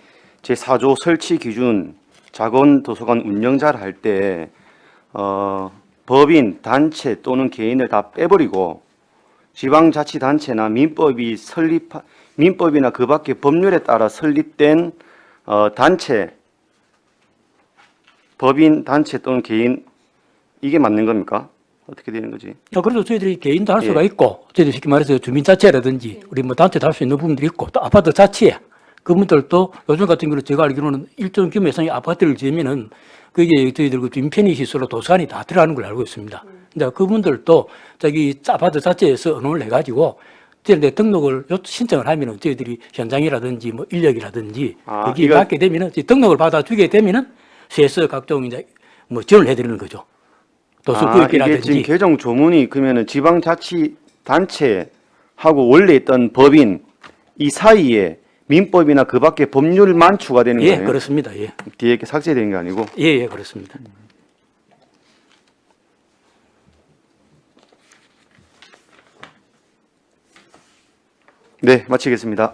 제4조 설치 기준 작은 도서관 운영자를 할 때 법인, 단체 또는 개인을 다 빼버리고 지방자치단체나 민법이나 그 밖의 법률에 따라 설립된 단체, 법인, 단체 또는 개인 이게 맞는 겁니까? 어떻게 되는 거지? 그래도 저희들이 개인도 할 수가 예. 있고 저희들 쉽게 말해서 주민자치라든지 우리 뭐 단체도 할 수 있는 부분들이 있고 또 아파트 자치에 그분들도 요즘 같은 경우는 제가 알기로는 일정 규모 이상의 아파트를 지으면은 그게 저희들 그 주민 편의 시설로 도서관이 다 들어가는 걸 알고 있습니다. 이제 그분들도 자기 아파트 자체에서 언론을 해가지고 저희들 등록을 신청을 하면은 저희들이 현장이라든지 뭐 인력이라든지 여기 받게 되면은 등록을 받아주게 되면은 시에서 각종 이제 뭐 지원을 해드리는 거죠. 도서 이게 지금 구입이라든지. 개정 조문이 그러면은 지방자치단체하고 원래 있던 법인 이 사이에 민법이나 그 밖의 법률만 추가되는 예, 거예요? 그렇습니다. 예, 뒤에 이렇게 삭제된 게 아니고? 예, 그렇습니다. 네, 마치겠습니다.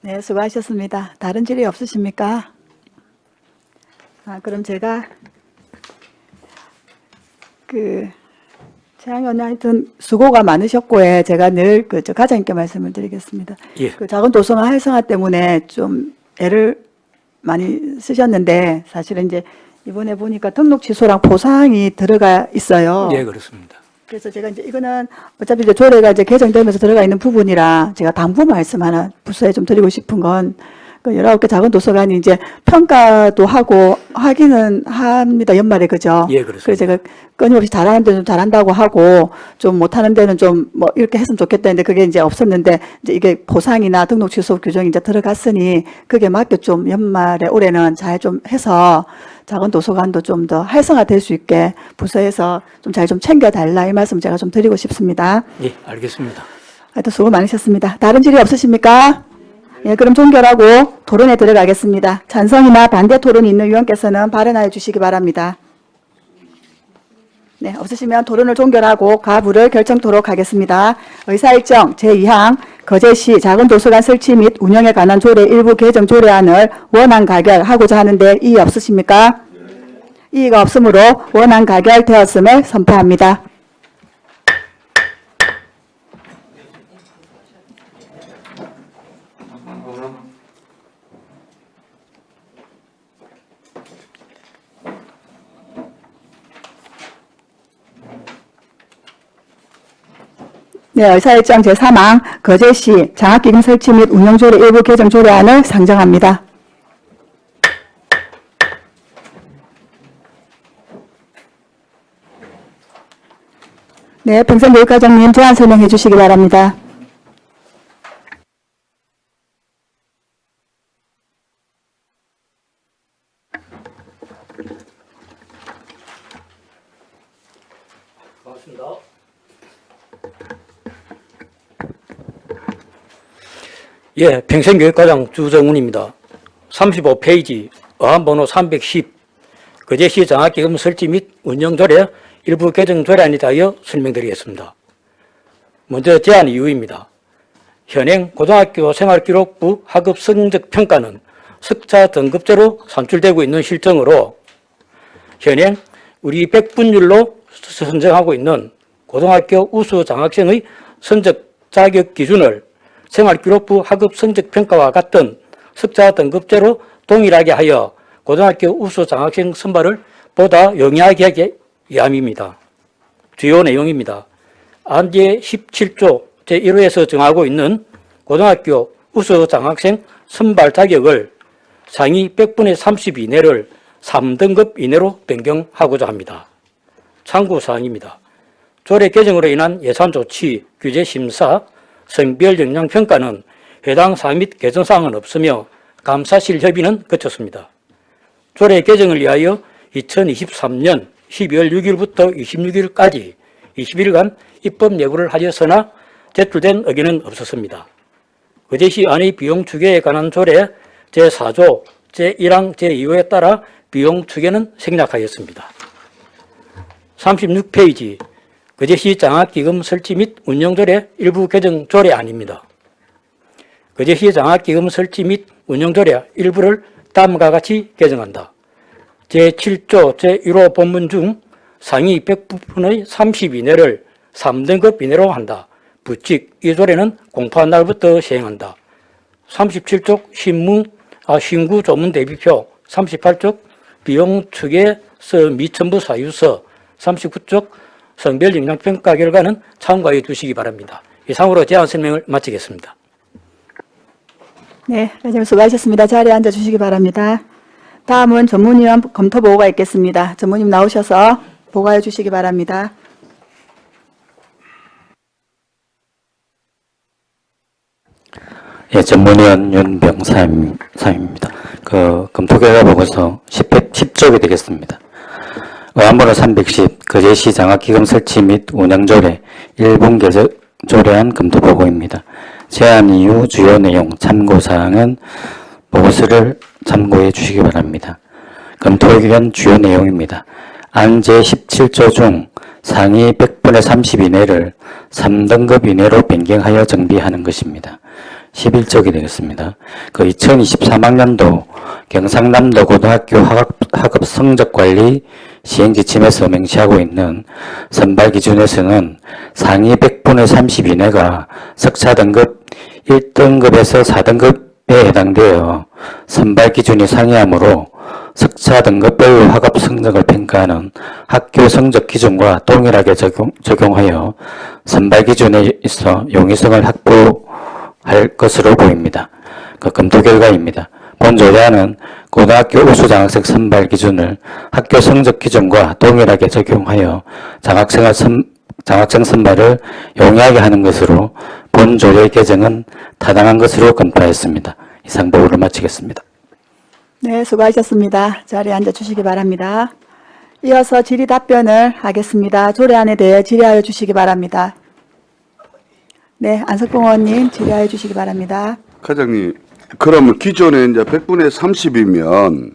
네, 수고하셨습니다. 다른 질의 없으십니까? 그럼 제가 최양 의원 하여튼 수고가 많으셨고요. 제가 늘 저 과장님께 말씀을 드리겠습니다. 예. 그 작은 도서관 활성화 때문에 좀 애를 많이 쓰셨는데 사실은 이제 이번에 보니까 등록 취소랑 보상이 들어가 있어요. 예, 그렇습니다. 그래서 제가 이제 이거는 어차피 이제 조례가 이제 개정되면서 들어가 있는 부분이라 제가 당부 말씀 하나 부서에 좀 드리고 싶은 건 그 19개 작은 도서관이 이제 평가도 하고 하기는 합니다. 연말에 그죠? 예, 그렇습니다. 그래서 제가 끊임없이 잘하는 데는 좀 잘한다고 하고 좀 못하는 데는 좀 뭐 이렇게 했으면 좋겠다 했는데 그게 이제 없었는데 이제 이게 보상이나 등록 취소 규정이 이제 들어갔으니 그게 맞게 좀 연말에 올해는 잘 좀 해서 작은 도서관도 좀 더 활성화될 수 있게 부서에서 좀 잘 좀 챙겨달라 이 말씀 제가 좀 드리고 싶습니다. 예, 알겠습니다. 하여튼 수고 많으셨습니다. 다른 질의 없으십니까? 예, 그럼 종결하고 토론에 들어가겠습니다. 찬성이나 반대 토론이 있는 위원께서는 발언하여 주시기 바랍니다. 네, 없으시면 토론을 종결하고 가부를 결정토록 하겠습니다. 의사일정 제2항 거제시 작은도서관 설치 및 운영에 관한 조례 일부 개정 조례안을 원안 가결하고자 하는데 이의 없으십니까? 이의가 없으므로 원안 가결되었음을 선포합니다. 네, 의사일정 제3항 거제시 장학기금 설치 및 운영조례 일부 개정 조례안을 상정합니다. 네, 평생교육과장님 제안 설명해 주시기 바랍니다. 반갑습니다. 예, 평생교육과장 주정훈입니다. 35페이지 어항번호 310 거제시 장학기금 설치 및 운영조례 일부 개정 조례안에 대하여 설명드리겠습니다. 먼저 제안 이유입니다. 현행 고등학교 생활기록부 학업 성적 평가는 석차 등급제로 산출되고 있는 실정으로 현행 우리 100분율로 선정하고 있는 고등학교 우수 장학생의 선적 자격 기준을 생활기록부 학업 성적 평가와 같은 석차 등급제로 동일하게 하여 고등학교 우수 장학생 선발을 보다 용이하게 하기 위함입니다. 주요 내용입니다. 안제 17조 제1호에서 정하고 있는 고등학교 우수 장학생 선발 자격을 상위 100분의 30 이내를 3등급 이내로 변경하고자 합니다. 참고사항입니다. 조례 개정으로 인한 예산 조치, 규제 심사, 성별 역량 평가는 해당 사항 및 개선사항은 없으며 감사실 협의는 거쳤습니다. 조례 개정을 위하여 2023년 12월 6일부터 26일까지 20일간 입법 예고를 하였으나 제출된 의견은 없었습니다. 거제시 안의 비용 추계에 관한 조례 제4조 제1항 제2호에 따라 비용 추계는 생략하였습니다. 36페이지 거제시 장학기금 설치 및 운영조례 일부 개정 조례안입니다. 거제시 장학기금 설치 및 운영조례 일부를 다음과 같이 개정한다. 제7조 제1호 본문 중 상위 100분의 30 이내를 3등급 이내로 한다. 부칙 이 조례는 공포한 날부터 시행한다. 37쪽 신구 조문 대비표 38쪽 비용 추계서 및 첨부 사유서 39쪽 성별 역량 평가 결과는 참고해 주시기 바랍니다. 이상으로 제안 설명을 마치겠습니다. 네, 회장님 수고하셨습니다. 자리에 앉아 주시기 바랍니다. 다음은 전문위원 검토 보고가 있겠습니다. 전문위원 나오셔서 보고해 주시기 바랍니다. 예, 전문위원 윤병삼입니다. 검토 결과 보고서 10쪽이 되겠습니다. 의안번호 310 거제시 장학기금 설치 및 운영조례 1분 개정 조례안 검토 보고입니다. 제안 이유 주요 내용 참고사항은 보고서를 참고해 주시기 바랍니다. 검토 의견 주요 내용입니다. 안 제17조 중 상위 100분의 30 이내를 3등급 이내로 변경하여 정비하는 것입니다. 11쪽이 되겠습니다. 2023학년도 경상남도 고등학교 학업 성적관리 시행지침에서 명시하고 있는 선발 기준에서는 상위 100분의 30 이내가 석차 등급 1등급에서 4등급에 해당되어 선발 기준이 상이하므로 석차 등급별로 학업 성적을 평가하는 학교 성적 기준과 동일하게 적용하여 선발 기준에 있어 용이성을 확보할 것으로 보입니다. 검토 결과입니다. 본 조례안은 고등학교 우수장학생 선발 기준을 학교 성적 기준과 동일하게 적용하여 장학생 선발을 용이하게 하는 것으로 본 조례 개정은 타당한 것으로 검토하였습니다. 이상 보고를 마치겠습니다. 네, 수고하셨습니다. 자리에 앉아 주시기 바랍니다. 이어서 질의 답변을 하겠습니다. 조례안에 대해 질의하여 주시기 바랍니다. 네, 안석봉 의원님 질의하여 주시기 바랍니다. 과장님, 그러면 기존에 이제 100분의 30이면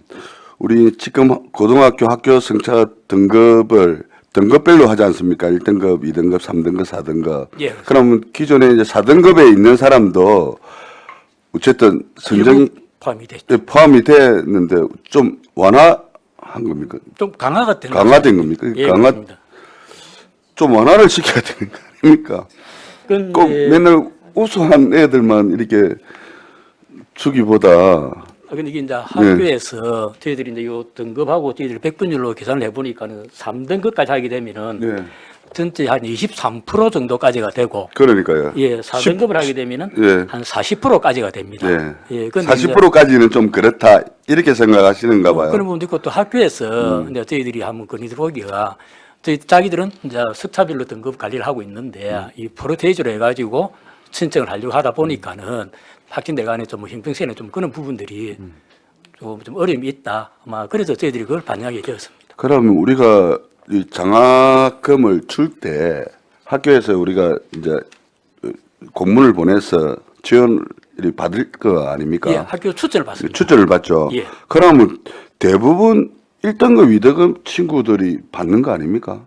우리 지금 고등학교 학교 성차 등급을 등급별로 하지 않습니까? 1등급, 2등급, 3등급, 4등급. 예. 그러면 기존에 이제 4등급에 있는 사람도 어쨌든 선정이 일부 포함이 됐죠. 포함이 됐는데 좀 완화한 겁니까? 좀 강화가 되는 강화된 겁니까? 예, 강화 그렇습니다. 좀 완화를 시켜야 되는 거 아닙니까? 그런데 꼭 맨날 우수한 애들만 이렇게 주기보다 근데 이게 이제 학교에서 저희들이 이제 요 등급하고 저희들이 백분율로 계산을 해보니까는 3등급까지 하게 되면은 네. 전체 한 23% 정도까지가 되고 그러니까요. 예, 4등급을 하게 되면은 예. 한 40%까지가 됩니다. 네. 예, 근데 이제 40%까지는 좀 그렇다 이렇게 생각하시는가 봐요. 그런 부분도 있고 또 학교에서 이제 저희들이 한번 건의들 보기가 저희 자기들은 이제 석차별로 등급 관리를 하고 있는데 이 프로테이저로 해가지고 신청을 하려고 하다 보니까는 학생들 간에 좀 형평성에 좀 그런 부분들이 좀 어려움이 있다. 아마 그래서 저희들이 그걸 반영하게 되었습니다. 그러면 우리가 이 장학금을 줄 때 학교에서 우리가 이제 공문을 보내서 지원을 받을 거 아닙니까? 예, 학교 추천을 받습니다. 추천을 받죠. 예. 그러면 대부분 1등급, 2등급 친구들이 받는 거 아닙니까?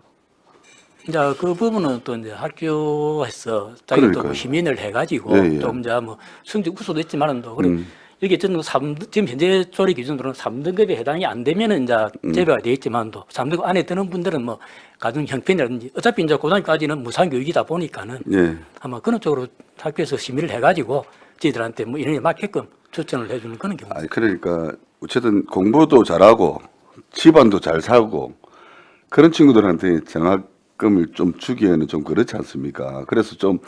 이제 그 부분은 또 이제 학교에서 자기도 그러니까요. 뭐 시민을 해가지고 예, 예. 좀 이제 뭐 성적 우수도 있지만은도 그래 이게 저는 지금 현재 조리 기준으로는 3등급에 해당이 안 되면은 이제 제외가 되어 있지만도 3등급 안에 드는 분들은 뭐 가정 형편이라든지 어차피 이제 고등학교까지는 무상 교육이다 보니까는 예. 아마 그런 쪽으로 학교에서 심의를 해가지고 저희들한테 뭐 이런 게 맞게끔 추천을 해주는 그런 경우. 아니 그러니까 어쨌든 공부도 잘하고 집안도 잘 살고 그런 친구들한테 장학금을 좀 주기에는 좀 그렇지 않습니까? 그래서 좀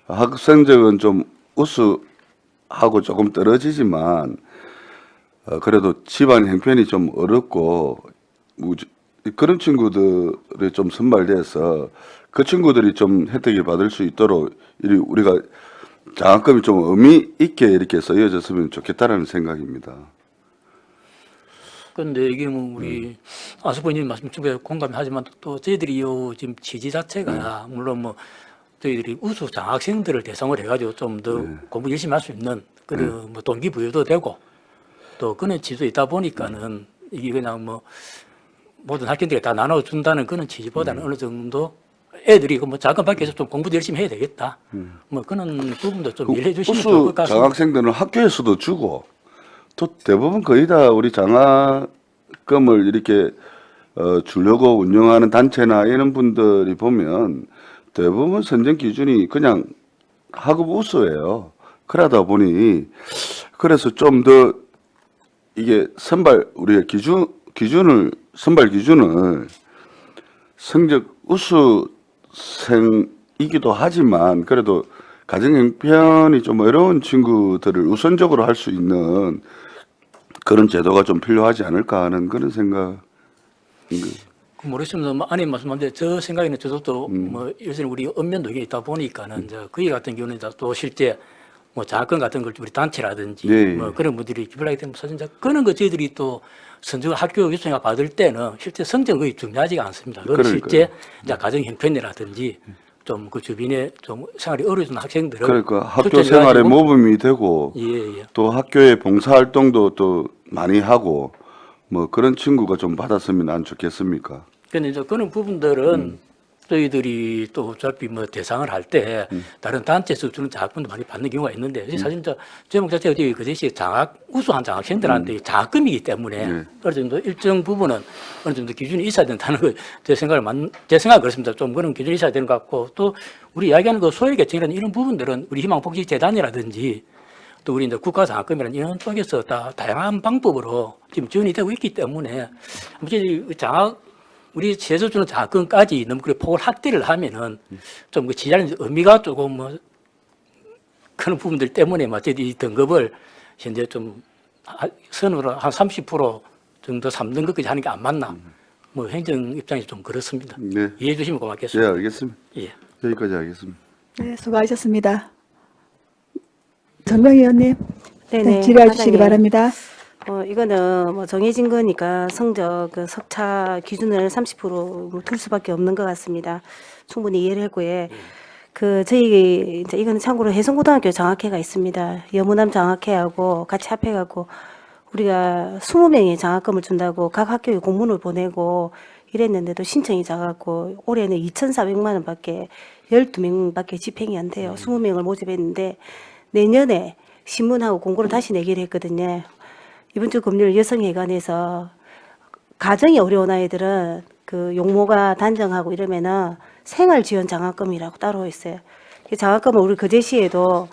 학생적은 좀 우수하고 조금 떨어지지만 그래도 집안 형편이 좀 어렵고 그런 친구들이 좀 선발돼서 그 친구들이 좀 혜택을 받을 수 있도록 우리가 장학금이 좀 의미 있게 이렇게 쓰여졌으면 좋겠다라는 생각입니다. 근데 이게 뭐 우리 아스포님 말씀 충분히 공감하지만 또 저희들이 요 지금 취지 자체가 물론 뭐 저희들이 우수 장학생들을 대상으로 해가지고 좀 더 공부 열심히 할 수 있는 그런 뭐 동기부여도 되고 또 그런 취지도 있다 보니까는 이게 그냥 뭐 모든 학생들이 다 나눠준다는 그런 취지보다는 어느 정도 애들이 뭐 자금 받기 위해서 좀 공부도 열심히 해야 되겠다. 뭐 그런 부분도 좀 이해해 주시면 좋을 우수 것 같습니다. 장학생들은 학교에서도 주고 또 대부분 거의 다 우리 장학금을 이렇게 주려고 운영하는 단체나 이런 분들이 보면 대부분 선정 기준이 그냥 학업 우수예요. 그러다 보니 그래서 좀 더 이게 우리가 선발 기준을 성적 우수생이기도 하지만 그래도 가정 형편이 좀 어려운 친구들을 우선적으로 할 수 있는 그런 제도가 좀 필요하지 않을까 하는 그런 생각. 모르겠습니다. 뭐 아니 말씀한데 저 생각에는 저도 뭐 요새 우리 읍면 도에 있다 보니까는 이제 그에 같은 경우는 또 실제 뭐 장학금 같은 걸 우리 단체라든지 예, 예. 뭐 그런 분들이 기부하게 되면 사실 그런 거 저희들이 또 선정 학교 교수가 받을 때는 실제 성적은 거의 중요하지가 않습니다. 그건 실제 이제 가정 형편이라든지 좀 그 주변에 좀 생활이 어려운 학생들을 그러니까 학교 초청해가지고 생활에 모범이 되고 예. 또 학교의 봉사활동도 또 많이 하고 뭐 그런 친구가 좀 받았으면 안 좋겠습니까? 근데 이제 그런 부분들은 저희들이 또 어차피 뭐 대상을 할 때 다른 단체에서 주는 장학금도 많이 받는 경우가 있는데 사실 저 제목 자체가 그 대신 우수한 장학생들한테 장학금이기 때문에 어느 정도 일정 부분은 어느 정도 기준이 있어야 된다는 거 제 생각은 그렇습니다. 좀 그런 기준이 있어야 되는 것 같고 또 우리 이야기하는 그 소외계층이라는 이런 부분들은 우리 희망복지재단이라든지 또 우리 이제 국가장학금이라는 이런 쪽에서 다 다양한 방법으로 지금 지원이 되고 있기 때문에 우리 제도주는 장학금까지 너무 그래 폭을 확대를 하면은 좀 그 지자는 의미가 조금 뭐 그런 부분들 때문에 이 등급을 현재 좀 선으로 한 30% 정도 3등급까지 하는 게 안 맞나? 뭐 행정 입장에서 좀 그렇습니다. 네. 이해해 주시면 예, 고맙겠습니다. 알겠습니다. 예. 여기까지 하겠습니다. 네, 수고하셨습니다. 정명 의원님, 네네. 질의해 주시기 사장님. 바랍니다. 이거는 뭐 정해진 거니까 성적 그 석차 기준을 30%로 둘 수밖에 없는 것 같습니다. 충분히 이해를 했고요. 저희 이제 이거는 참고로 해성고등학교 장학회가 있습니다. 여무남 장학회하고 같이 합해갖고 우리가 20명의 장학금을 준다고 각 학교에 공문을 보내고 이랬는데도 신청이 작았고 올해는 2,400만 원밖에 12명밖에 집행이 안 돼요. 20명을 모집했는데 내년에 신문하고 공고를 다시 내기로 했거든요. 이번 주 금요일 여성회관에서 가정이 어려운 아이들은 그 용모가 단정하고 이러면은 생활지원 장학금이라고 따로 있어요. 이 장학금은 우리 거제시에도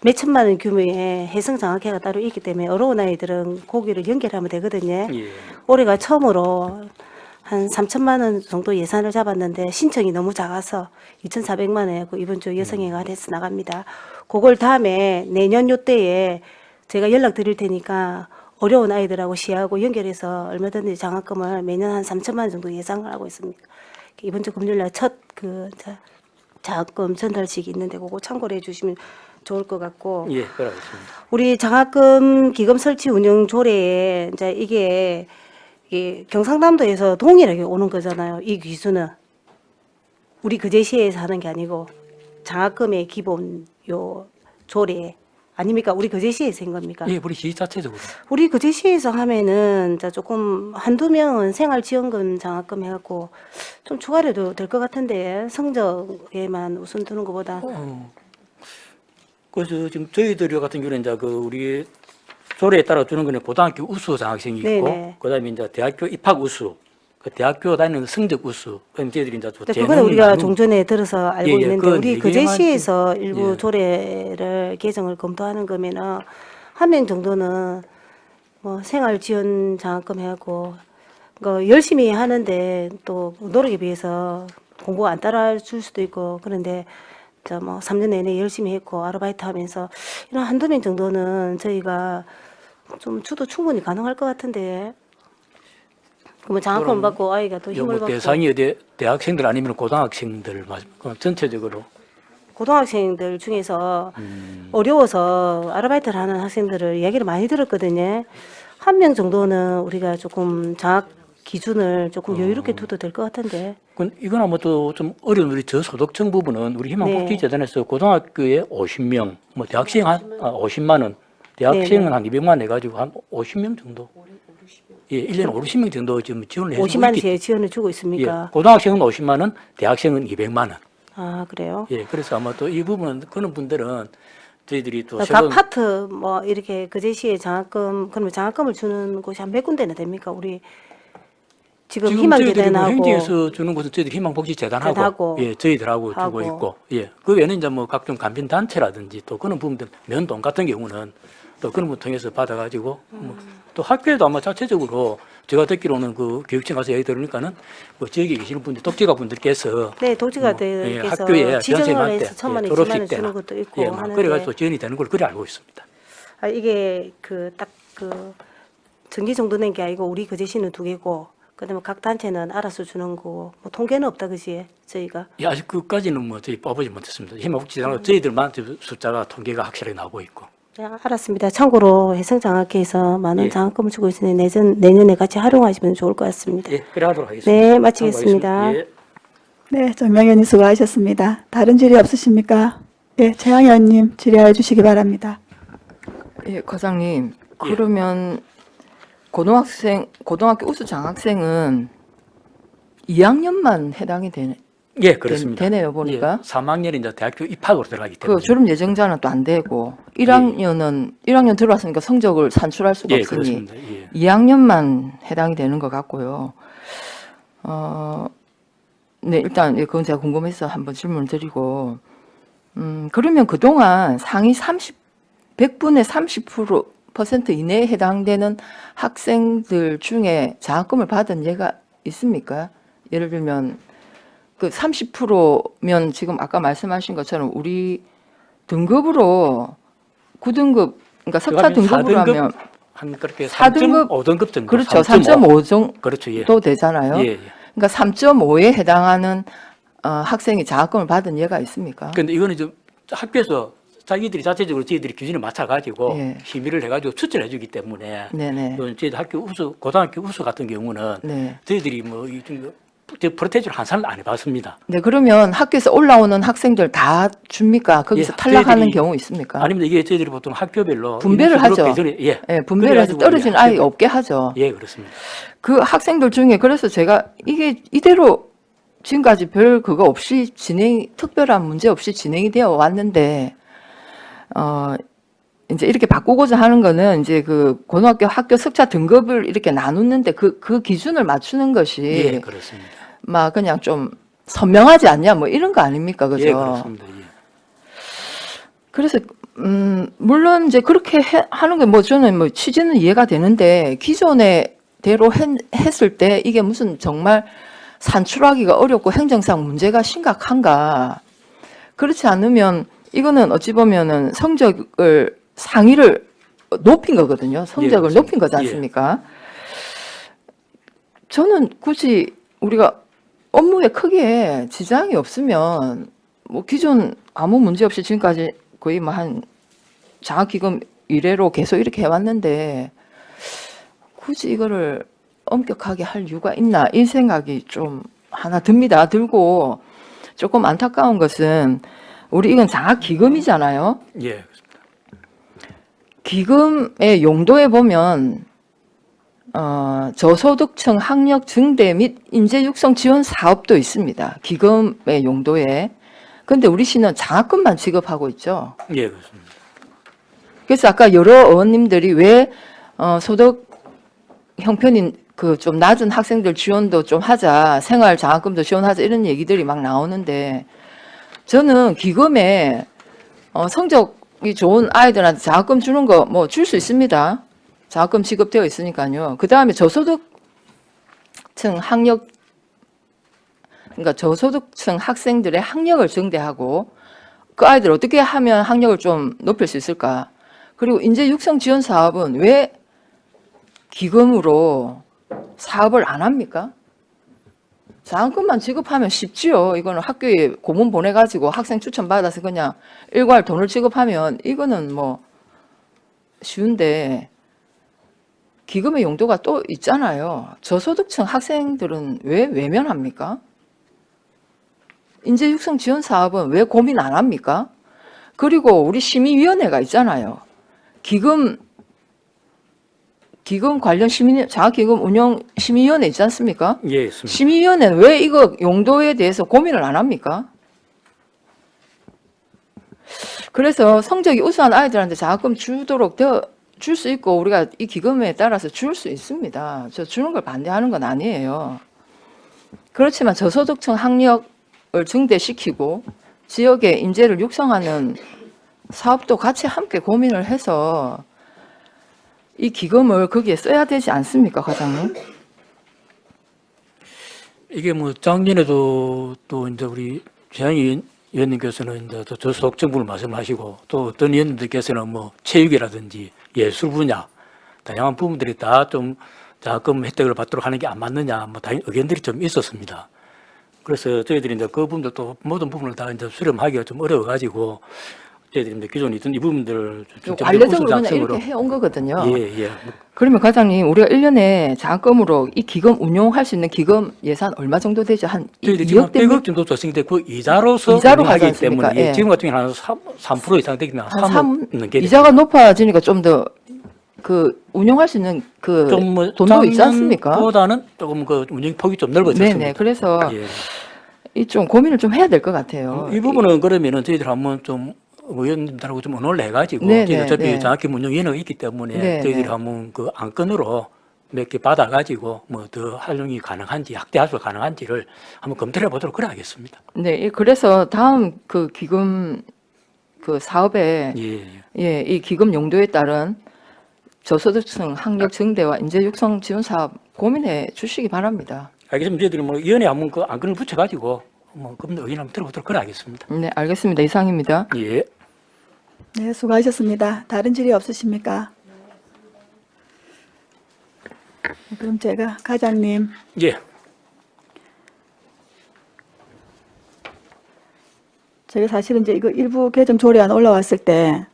몇 천만 원 규모의 해성 장학회가 따로 있기 때문에 어려운 아이들은 거기를 연결하면 되거든요. 예. 올해가 처음으로 한 3천만 원 정도 예산을 잡았는데 신청이 너무 작아서 2,400만 원이고 이번 주 여성회관에서 나갑니다. 그걸 다음에 내년 요때에 제가 연락 드릴 테니까 어려운 아이들하고 시하고 연결해서 얼마든지 장학금을 매년 한 3천만 원 정도 예상을 하고 있습니다. 이번 주 금요일 날 첫 장학금 전달식이 있는데 그거 참고를 해주시면 좋을 것 같고. 예, 그러겠습니다. 우리 장학금 기금 설치 운영 조례에 이제 이게 경상남도에서 동일하게 오는 거잖아요. 이 기준은 우리 거제시에서 하는 게 아니고 장학금의 기본 요 조례 아닙니까? 우리 거제시에서 한 겁니까? 예, 우리 시 자체적으로. 우리 거제시에서 하면은 이제 조금 한두 명은 생활지원금 장학금 해갖고 좀 추가로 해도 될 것 같은데 성적에만 우선 두는 것보다 그래서 지금 저희들 같은 경우는 이제 그 우리 조례에 따라 주는 거는 고등학교 우수 장학생이 있고, 네네. 그다음에 이제 대학교 입학 우수, 그 대학교 다니는 성적 우수, 그럼 저희들이 이제 또 그거는 재능이 우리가 많은- 종전에 들어서 알고 예, 예, 있는데 그건 우리 얘기만 거제시에서 일부 예. 조례를 개정을 검토하는 거면은 한 명 정도는 뭐 생활지원 장학금 해갖고 그 열심히 하는데 또 노력에 비해서 공부 안 따라줄 수도 있고 그런데 저 뭐 3년 내내 열심히 했고 아르바이트 하면서 이런 한두 명 정도는 저희가 좀 주도 충분히 가능할 것 같은데 그러면 장학금 그럼 받고 아이가 또 요 힘을 뭐 받고 대상이 대학생들 아니면 고등학생들 전체적으로 고등학생들 중에서 어려워서 아르바이트를 하는 학생들을 이야기를 많이 들었거든요. 한 명 정도는 우리가 조금 장학 기준을 조금 여유롭게 둬도 될 것 같은데. 이건 아마 또 좀 어려운 우리 저소득층 부분은 우리 희망복지재단에서 고등학교에 50명, 뭐 대학생 한 50만 원, 대학생은 한 200만 원 해가지고 한 50명 정도. 예, 1년에 50명 정도 지금 지원을 해주고 50만 있기 원씩 지원을 주고 예, 있습니까? 고등학생은 50만 원, 대학생은 200만 원. 아 그래요? 예, 그래서 아마 또 이 부분은 그런 분들은 저희들이 또 각 파트 뭐 이렇게 거제시에 장학금 그러면 장학금을 주는 곳이 한 몇 군데나 됩니까? 우리 지금 지금 저희들이 뭐 희망재단하고 행정에서 주는 것은 저희들 희망복지재단하고 재단하고 예, 저희들하고 하고. 주고 있고 예, 그 외에는 이제 뭐 각종 간편 단체라든지 또 그런 부분들 면동 같은 경우는 또 그런 분 통해서 받아가지고 또 학교에도 아마 자체적으로 제가 듣기로는 그 교육청 가서 얘기 들으니까는 뭐 지역에 계시는 분들 독재가 분들께서 네 독지가 예, 대해서 학교에 지정을 지원생할 해서 때 1,000만 원, 예, 2,000만 원 졸업식 주는 때나 것도 있고 예, 하는데 그래가지고 지원이 되는 걸 그래 알고 있습니다. 아, 이게 그 딱 그 정기 정도 낸 게 아니고 우리 거제시는 2개고 그다음에 각 단체는 알아서 주는 거고 뭐 통계는 없다 그지 저희가 예, 아직 그까지는 뭐 저희 뽑아보지 못했습니다. 희망복지재단은 저희들만 숫자가 통계가 확실하게 나오고 있고. 네, 알았습니다. 참고로 해성장학회에서 많은 예. 장학금을 주고 있으니 내년에 같이 활용하시면 좋을 것 같습니다. 예, 그래 하도록 하겠습니다. 네, 마치겠습니다. 참고하겠습니다. 예. 네, 정명 의원님 수고하셨습니다. 다른 질의 없으십니까? 예, 최양 의원님 질의해 주시기 바랍니다. 예, 과장님. 그러면 고등학교 우수 장학생은 2학년만 해당이 예, 그렇습니다. 되네요, 보니까. 예, 3학년이 이제 대학교 입학으로 들어가기 그 때문에. 졸업 예정자는 또 안 되고 1학년 들어왔으니까 성적을 산출할 수가 예, 없으니 그렇습니다. 예. 2학년만 해당이 되는 것 같고요. 네, 일단 그건 제가 궁금해서 한번 질문을 드리고 그러면 그동안 상위 100분의 30% 이내에 해당되는 학생들 중에 장학금을 받은 예가 있습니까? 예를 들면 그 30%면 지금 아까 말씀하신 것처럼 우리 등급으로 9등급 그러니까 석차 등급으로 하면 한 그렇게 4등급 5등급 정도. 그렇죠. 3.5. 3.5 정도 그렇죠. 예. 되잖아요. 예, 예. 그러니까 3.5에 해당하는 학생이 장학금을 받은 예가 있습니까? 근데 이거는 좀 학교에서 자기들이 자체적으로 저희들이 기준을 맞춰가지고 예. 심의를 해가지고 추천을 해주기 때문에 네네. 저희 학교 고등학교 우수 같은 경우는 네. 저희들이 뭐 이 좀 프로테이지를 한 사람도 안 해봤습니다. 네, 그러면 학교에서 올라오는 학생들 다 줍니까? 거기서 예, 탈락하는 저희들이- 경우 있습니까? 아닙니다. 이게 저희들이 보통 학교별로 분배를 인수 그룹 하죠. 배정이- 예, 예, 분배를 해서 그래가지고 떨어지는 이제 아이 없게 하죠. 예, 그렇습니다. 그 학생들 중에 그래서 제가 이게 이대로 지금까지 별 그거 없이 특별한 문제 없이 진행이 되어 왔는데, 이제 이렇게 바꾸고자 하는 거는 이제 그 고등학교 학교 석차 등급을 이렇게 나누는데 그 기준을 맞추는 것이 예, 그렇습니다. 막 그냥 좀 선명하지 않냐 뭐 이런 거 아닙니까? 그죠? 예, 그렇습니다. 예. 그래서 물론 이제 그렇게 하는 게 뭐 저는 뭐 취지는 이해가 되는데 기존의 대로 했을 때 이게 무슨 정말 산출하기가 어렵고 행정상 문제가 심각한가? 그렇지 않으면 이거는 어찌 보면은 성적을 상위를 높인 거거든요. 성적을 그렇습니다. 높인 거지 예. 않습니까? 저는 굳이 우리가 업무에 크게 지장이 없으면 뭐 기존 아무 문제 없이 지금까지 거의 뭐 한 장학기금 이래로 계속 이렇게 해왔는데 굳이 이거를 엄격하게 할 이유가 있나 이 생각이 좀 하나 듭니다. 들고 조금 안타까운 것은 우리 이건 장학기금이잖아요. 예, 기금의 용도에 보면 저소득층 학력 증대 및 인재 육성 지원 사업도 있습니다. 기금의 용도에. 근데 우리 시는 장학금만 지급하고 있죠. 예, 그렇습니다. 그래서 아까 여러 의원님들이 왜 소득 형편이 그 좀 낮은 학생들 지원도 좀 하자, 생활 장학금도 지원하자 이런 얘기들이 막 나오는데 저는 기금에 성적이 좋은 아이들한테 장학금 주는 거 뭐 줄 수 있습니다. 장학금 지급되어 있으니까요. 그 다음에 저소득층 학력, 그러니까 저소득층 학생들의 학력을 증대하고 그 아이들 어떻게 하면 학력을 좀 높일 수 있을까? 그리고 인재 육성 지원 사업은 왜 기금으로 사업을 안 합니까? 장학금만 지급하면 쉽지요. 이거는 학교에 고문 보내가지고 학생 추천 받아서 그냥 일괄 돈을 지급하면 이거는 뭐 쉬운데 기금의 용도가 또 있잖아요. 저소득층 학생들은 왜 외면합니까? 인재 육성 지원 사업은 왜 고민 안 합니까? 그리고 우리 심의위원회가 있잖아요. 기금 관련 장학기금 운영 심의위원회 있지 않습니까? 예, 있습니다. 심의위원회는 왜 이거 용도에 대해서 고민을 안 합니까? 그래서 성적이 우수한 아이들한테 장학금 주도록 줄 수 있고 우리가 이 기금에 따라서 줄 수 있습니다. 저 주는 걸 반대하는 건 아니에요. 그렇지만 저소득층 학력을 증대시키고 지역의 인재를 육성하는 사업도 같이 함께 고민을 해서 이 기금을 거기에 써야 되지 않습니까, 과장님? 이게 뭐 작년에도 또 이제 우리 최양희 의원님께서는 이제 저소득층분을 말씀하시고 또 어떤 의원님들께서는 뭐 체육이라든지 예술 분야 다양한 부분들이 다 좀 장학금 혜택을 받도록 하는 게 안 맞느냐 뭐 다양한 의견들이 좀 있었습니다. 그래서 저희들이 이제 그 부분들도 모든 부분을 다 이제 수렴하기가 좀 어려워가지고 저희들이 이제 기존에 있던 이 부분들을 좀 관례적으로 그냥 우수작성으로 이렇게 해온 거거든요. 예. 그러면 과장님, 우리가 1년에 장학금으로 이 기금 운용할 수 있는 기금 예산 얼마 정도 되죠? 한 저희들이 지금 2억 됩니까? 100억 정도 줬으니까 그 이자로서 이자로 운영하기 하지 않습니까? 때문에 예. 지금 같은 경우는 한 3% 이상 되긴 한 3 넘게 이자가 높아지니까 좀 더 그 운용할 수 있는 그 좀뭐 돈도 있지 않습니까? 보다는 조금 그 운영 폭이 좀 넓어졌습니다. 네네. 그래서 예. 이 좀 고민을 좀 해야 될 것 같아요. 이 부분은 그러면은 저희들 한번 좀 의원님들하고 좀 의논을 해가지고 네네, 저희들 어차피 네. 장학금 운영위원회가 있기 때문에 네네. 저희들이 한번 그 안건으로 몇 개 받아가지고 뭐 더 활용이 가능한지 확대 하수가 가능한지를 한번 검토해 보도록 그래 하겠습니다. 네. 그래서 다음 그 기금 그 사업에 예. 이 기금 용도에 따른 저소득층 학력 증대와 인재 육성 지원 사업 고민해 주시기 바랍니다. 알겠습니다. 저희들이 뭐 위원회 한번 그 안건을 붙여가지고 뭐 검토 의견 한번 들어보도록 그래 하겠습니다. 네, 알겠습니다. 이상입니다. 예. 네, 수고하셨습니다. 다른 질의 없으십니까? 그럼 제가 과장님, 예. 제가 사실은 이제 이거 일부 개정 조례안 올라왔을 때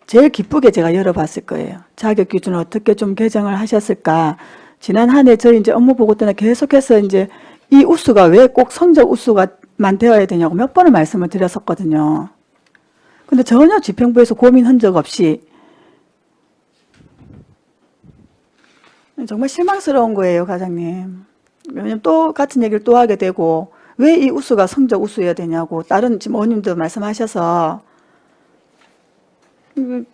제일 기쁘게 제가 열어봤을 거예요. 자격 기준을 어떻게 좀 개정을 하셨을까. 지난 한 해 저희 이제 업무 보고 때는 계속해서 이제 이 우수가 왜 꼭 성적 우수가만 되어야 되냐고 몇 번을 말씀을 드렸었거든요. 근데 전혀 지평부에서 고민 흔적 없이 정말 실망스러운 거예요, 과장님. 왜냐면 또 같은 얘기를 또 하게 되고 왜 이 우수가 성적 우수여야 되냐고 다른 지금 의원님도 말씀하셔서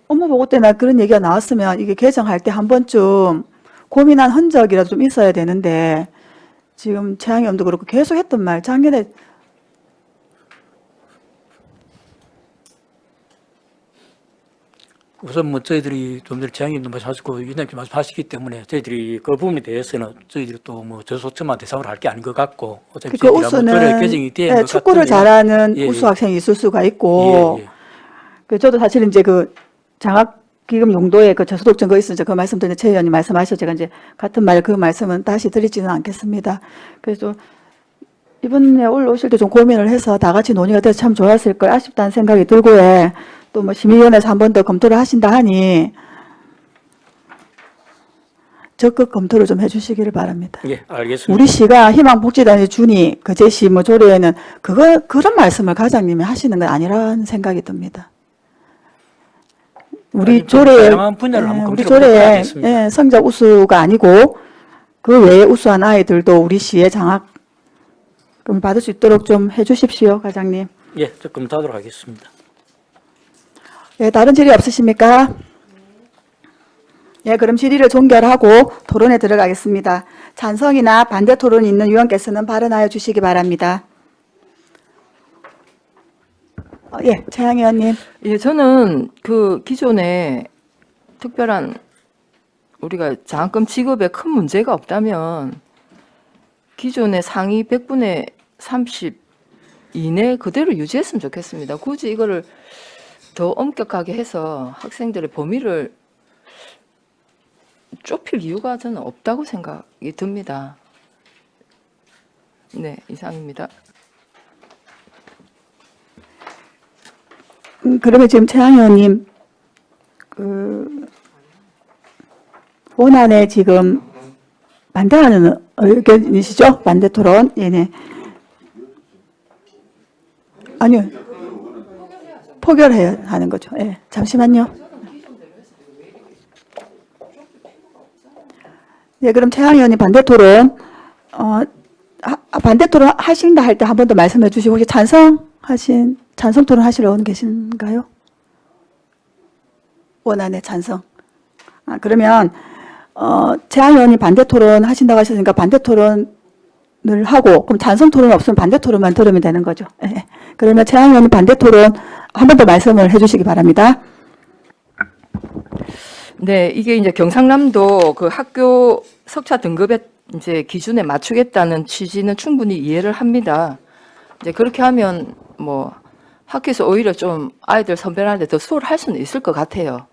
업무 보고 때나 그런 얘기가 나왔으면 이게 개정할 때 한 번쯤 고민한 흔적이라도 좀 있어야 되는데 지금 최양희 의원도 그렇고 계속 했던 말 작년에 우선 뭐 저희들이 좀 전에 재앙님도 말씀하셨고 위원장님 말씀하시기 때문에 저희들이 그 부분에 대해서는 저희들이 또 뭐 저소점만 대상으로 할 게 아닌 것 같고 어차피 그 우수는 개정이 된 네, 것 축구를 같으면 잘하는 예, 우수 예. 학생이 있을 수가 있고 예, 예. 그 저도 사실 이제 그 장학기금 용도에 그 저소득 증거 있으니까 그 말씀 전에 최 의원님 말씀하셔서 제가 이제 같은 말 그 말씀은 다시 드리지는 않겠습니다. 그래서 이번에 올라오실 때 좀 고민을 해서 다 같이 논의가 돼서 참 좋았을 걸 아쉽다는 생각이 들고에 또 뭐 심의위원회에서 한 번 더 검토를 하신다 하니 적극 검토를 좀 해주시기를 바랍니다. 예, 알겠습니다. 우리 시가 희망복지단의 준이 그 제시 뭐 조례에는 그런 말씀을 과장님이 하시는 건 아니라는 생각이 듭니다. 우리 아니, 좀 조례에 다양한 분야를 한번 우리 검토를 조례에 해보겠습니다. 예, 성적 우수가 아니고 그 외에 우수한 아이들도 우리 시에 장학금 받을 수 있도록 좀 해주십시오, 과장님. 예, 저 검토하도록 하겠습니다. 예, 다른 질의 없으십니까? 예, 그럼 질의를 종결하고 토론에 들어가겠습니다. 찬성이나 반대 토론이 있는 위원께서는 발언하여 주시기 바랍니다. 예, 최양희 의원님. 예, 저는 그 기존에 특별한 우리가 장학금 지급에 큰 문제가 없다면 기존의 상위 100분의 30 이내 그대로 유지했으면 좋겠습니다. 굳이 이거를 더 엄격하게 해서 학생들의 범위를 좁힐 이유가 저는 없다고 생각이 듭니다. 네, 이상입니다. 그러면 지금 최양희 의원님 그 원안에 지금 반대하는 의견이시죠? 반대 토론. 예네. 아니요. 포결해야 하는 거죠. 예. 잠시만요. 네, 그럼 최양희 의원님 반대 토론 반대 토론 하신다 할 때 한 번 더 말씀해 주시고 혹시 찬성 토론 하시러 온 계신가요? 원안에 찬성. 그러면 최양희 의원님 반대 토론 하신다고 하셨으니까 반대 토론을 하고 그럼 찬성 토론 없으면 반대 토론만 들으면 되는 거죠. 예. 그러면 최양희 의원님 반대 토론 한 번 더 말씀을 해주시기 바랍니다. 네, 이게 이제 경상남도 그 학교 석차 등급의 이제 기준에 맞추겠다는 취지는 충분히 이해를 합니다. 이제 그렇게 하면 뭐 학교에서 오히려 좀 아이들 선별하는데 더 수월할 수는 있을 것 같아요.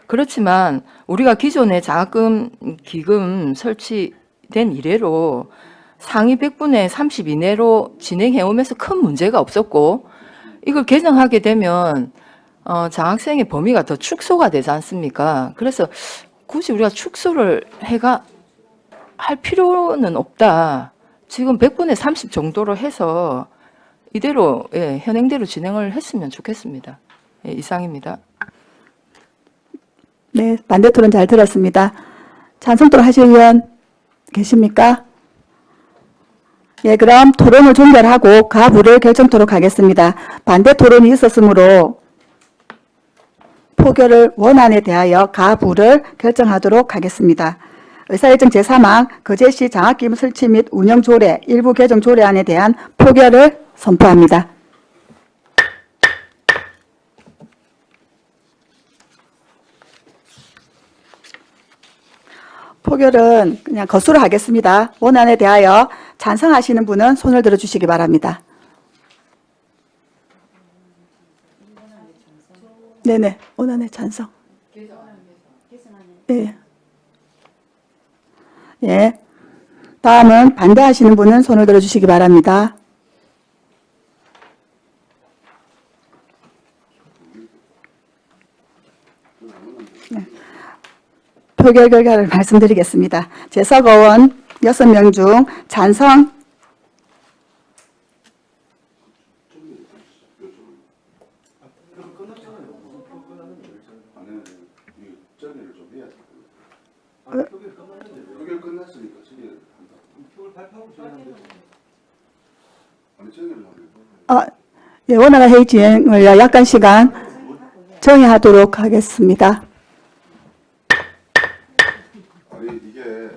그렇지만 우리가 기존에 장학금 기금 설치된 이래로 상위 100분의 30 이내로 진행해 오면서 큰 문제가 없었고 이걸 개정하게 되면 장학생의 범위가 더 축소가 되지 않습니까? 그래서 굳이 우리가 축소를 할 필요는 없다. 지금 100분의 30 정도로 해서 이대로 현행대로 진행을 했으면 좋겠습니다. 예, 이상입니다. 네, 반대 토론 잘 들었습니다. 찬성 토론 하실 의원 계십니까? 예, 그럼 토론을 종결하고 가부를 결정토록 하겠습니다. 반대 토론이 있었으므로 포결을 원안에 대하여 가부를 결정하도록 하겠습니다. 의사일정 제3항 거제시 장학기금 설치 및 운영 조례 일부 개정 조례안에 대한 포결을 선포합니다. 포결은 그냥 거수로 하겠습니다. 원안에 대하여 찬성하시는 분은 손을 들어주시기 바랍니다. 네네, 원안에 찬성. 예. 예. 다음은 반대하시는 분은 손을 들어주시기 바랍니다. 표결 결과를 말씀드리겠습니다. 재석 의원 6명 중 찬성 예, 원활한 회의 진행을 약간 시간 정의하도록 하겠습니다. 아니 이게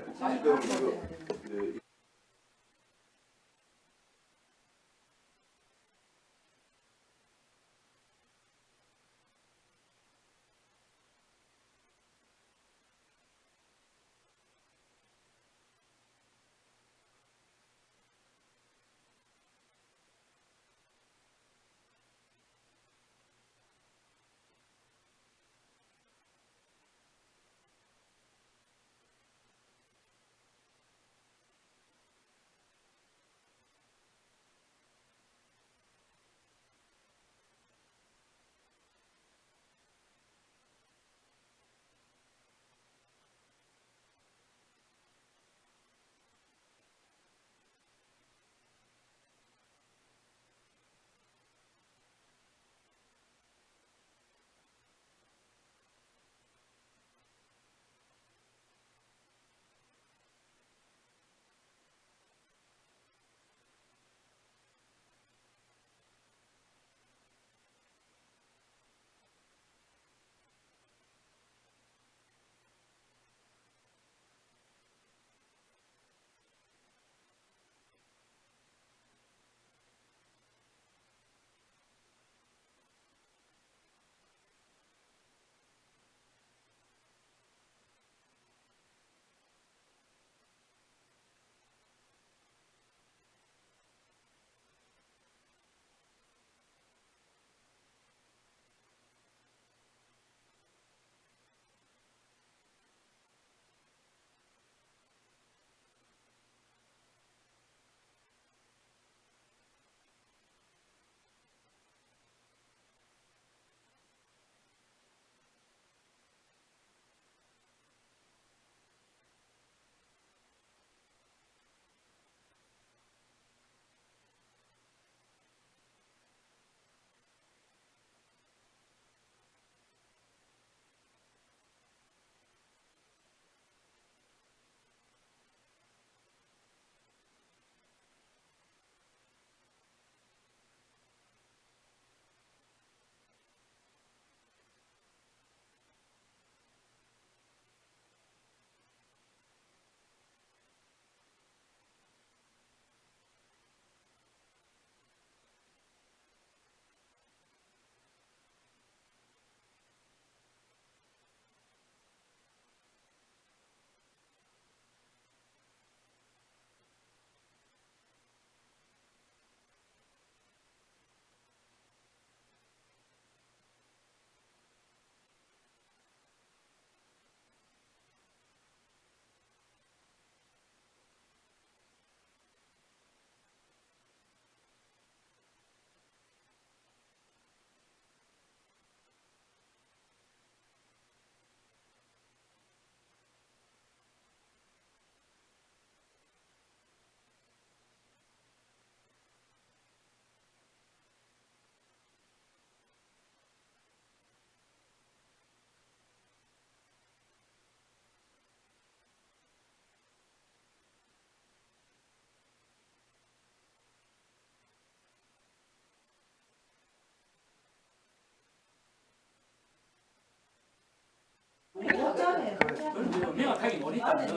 지금 명확하게 모니까는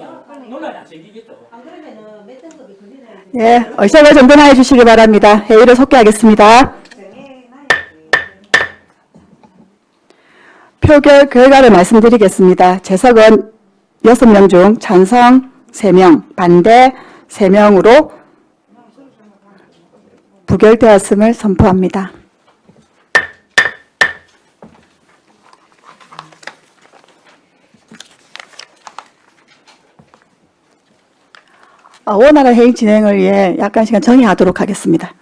논란이 안 생기겠죠. 예, 의석을 정돈하여 주시기 바랍니다. 회의를 속개하겠습니다. 표결 결과를 말씀드리겠습니다. 재석은 6명 중 찬성 3명, 반대 3명으로 부결되었음을 선포합니다. 원활한 회의 진행을 위해 약간 시간 정의하도록 하겠습니다.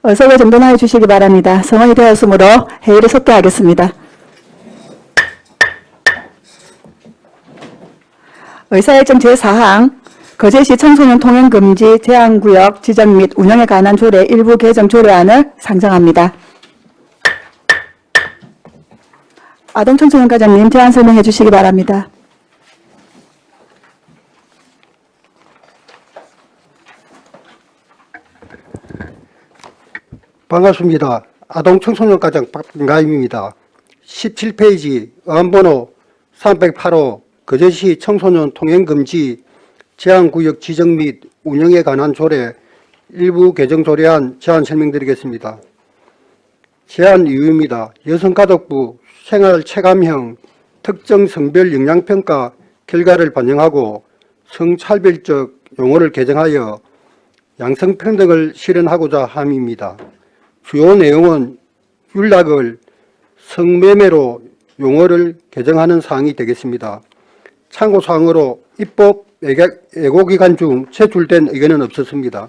의석을 정돈하여 주시기 바랍니다. 성원이 되었으므로 회의를 속개하겠습니다. 의사일정 제4항 거제시 청소년 통행 금지 제한구역 지정 및 운영에 관한 조례 일부 개정 조례안을 상정합니다. 아동청소년 과장님 제안 설명해 주시기 바랍니다. 반갑습니다. 아동청소년과장 박가임입니다. 17페이지 의안번호 308호 거제시 청소년 통행금지 제한구역 지정 및 운영에 관한 조례 일부 개정 조례안 제안 설명드리겠습니다. 제안 이유입니다. 여성가족부 생활체감형 특정 성별 영향평가 결과를 반영하고 성차별적 용어를 개정하여 양성평등을 실현하고자 함입니다. 주요 내용은 윤락을 성매매로 용어를 개정하는 사항이 되겠습니다. 참고사항으로 입법 예고기간 중 제출된 의견은 없었습니다.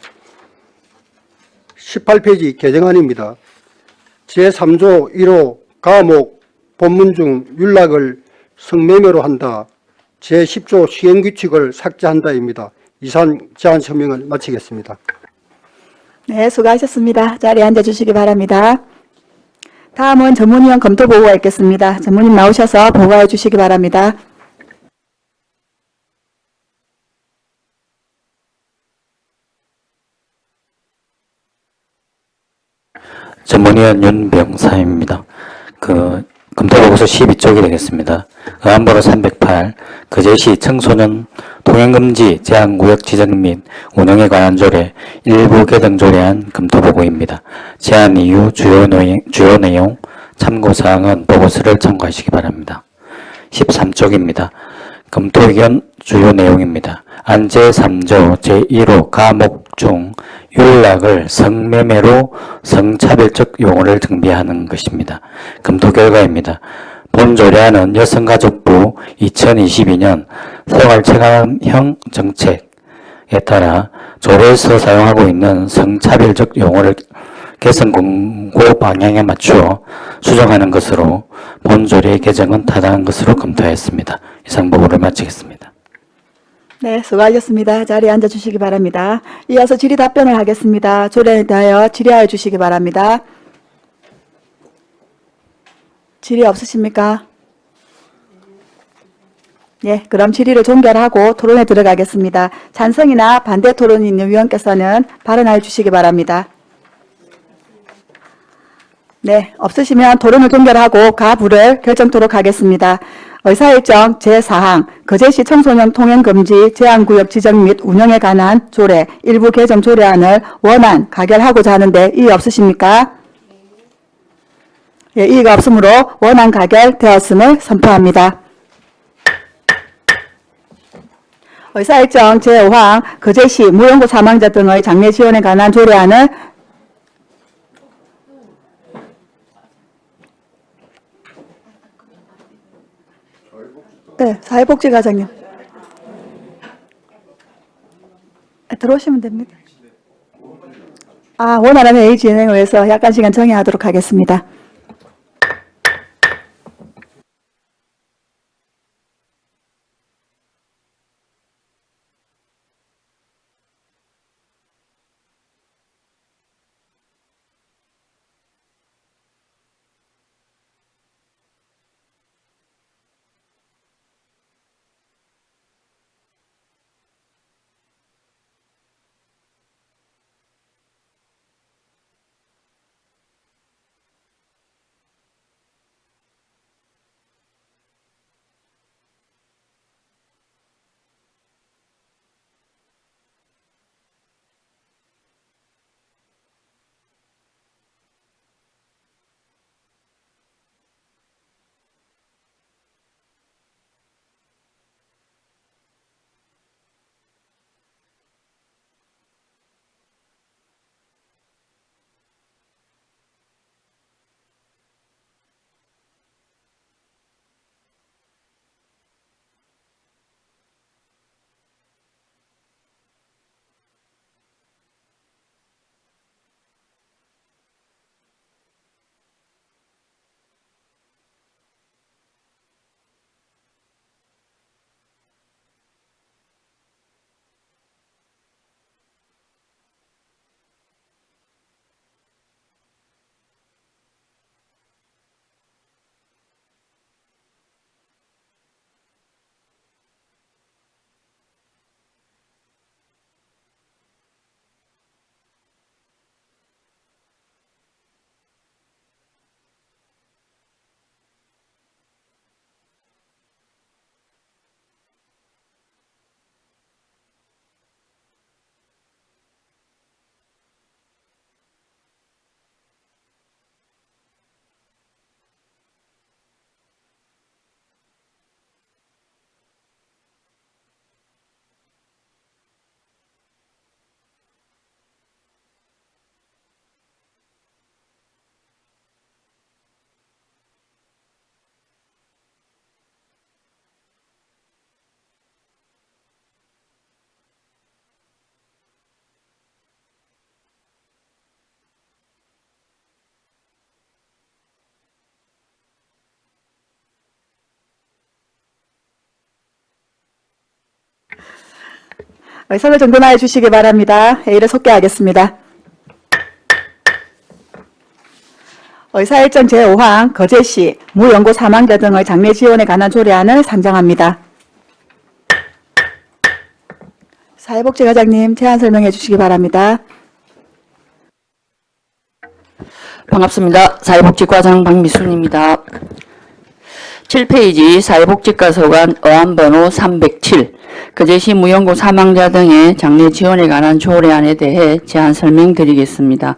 18페이지 개정안입니다. 제3조 1호 가목 본문 중 윤락을 성매매로 한다. 제10조 시행규칙을 삭제한다입니다. 이상 제안 설명을 마치겠습니다. 네, 수고하셨습니다. 자리에 앉아주시기 바랍니다. 다음은 전문위원 검토 보고가 있겠습니다. 전문님 나오셔서 보고해 주시기 바랍니다. 전문위원 윤병사입니다. 검토보고서 12쪽이 되겠습니다. 의안번호 308 거제시 청소년 통행금지 제한구역 지정 및 운영에 관한 조례 일부 개정 조례안 검토보고입니다. 제안 이유 주요 내용 참고사항은 보고서를 참고하시기 바랍니다. 13쪽입니다. 검토 의견 주요 내용입니다. 안 제3조 제1호 가목 중 윤락을 성매매로 성차별적 용어를 정비하는 것입니다. 검토 결과입니다. 본 조례안은 여성가족부 2022년 생활체감형 정책에 따라 조례에서 사용하고 있는 성차별적 용어를 개선 공고 방향에 맞추어 수정하는 것으로 본 조례의 개정은 타당한 것으로 검토하였습니다. 이상 보고를 마치겠습니다. 네, 수고하셨습니다. 자리에 앉아주시기 바랍니다. 이어서 질의 답변을 하겠습니다. 조례에 대하여 질의하여 주시기 바랍니다. 질의 없으십니까? 네, 그럼 질의를 종결하고 토론에 들어가겠습니다. 찬성이나 반대 토론이 있는 위원께서는 발언하여 주시기 바랍니다. 네, 없으시면 토론을 종결하고 가부를 결정토록 하겠습니다. 의사일정 제4항 거제시 청소년 통행금지 제한구역 지정 및 운영에 관한 조례 일부 개정 조례안을 원안 가결하고자 하는데 이의 없으십니까? 예, 이의가 없으므로 원안 가결되었음을 선포합니다. 의사일정 제5항 거제시 무연고 사망자 등의 장례 지원에 관한 조례안을 네, 사회복지과장님. 들어오시면 됩니다. 원활한 회의 진행을 위해서 약간 시간 정의하도록 하겠습니다. 의사를 정돈하여 주시기 바랍니다. 회의를 속개하겠습니다. 의사일정 제5항 거제시 무연고 사망자 등의 장례 지원에 관한 조례안을 상정합니다. 사회복지과장님 제안 설명해 주시기 바랍니다. 반갑습니다. 사회복지과장 박미순입니다. 7페이지 사회복지과서관 어안번호 307 거제시 무연고 사망자 등의 장례 지원에 관한 조례안에 대해 제안 설명드리겠습니다.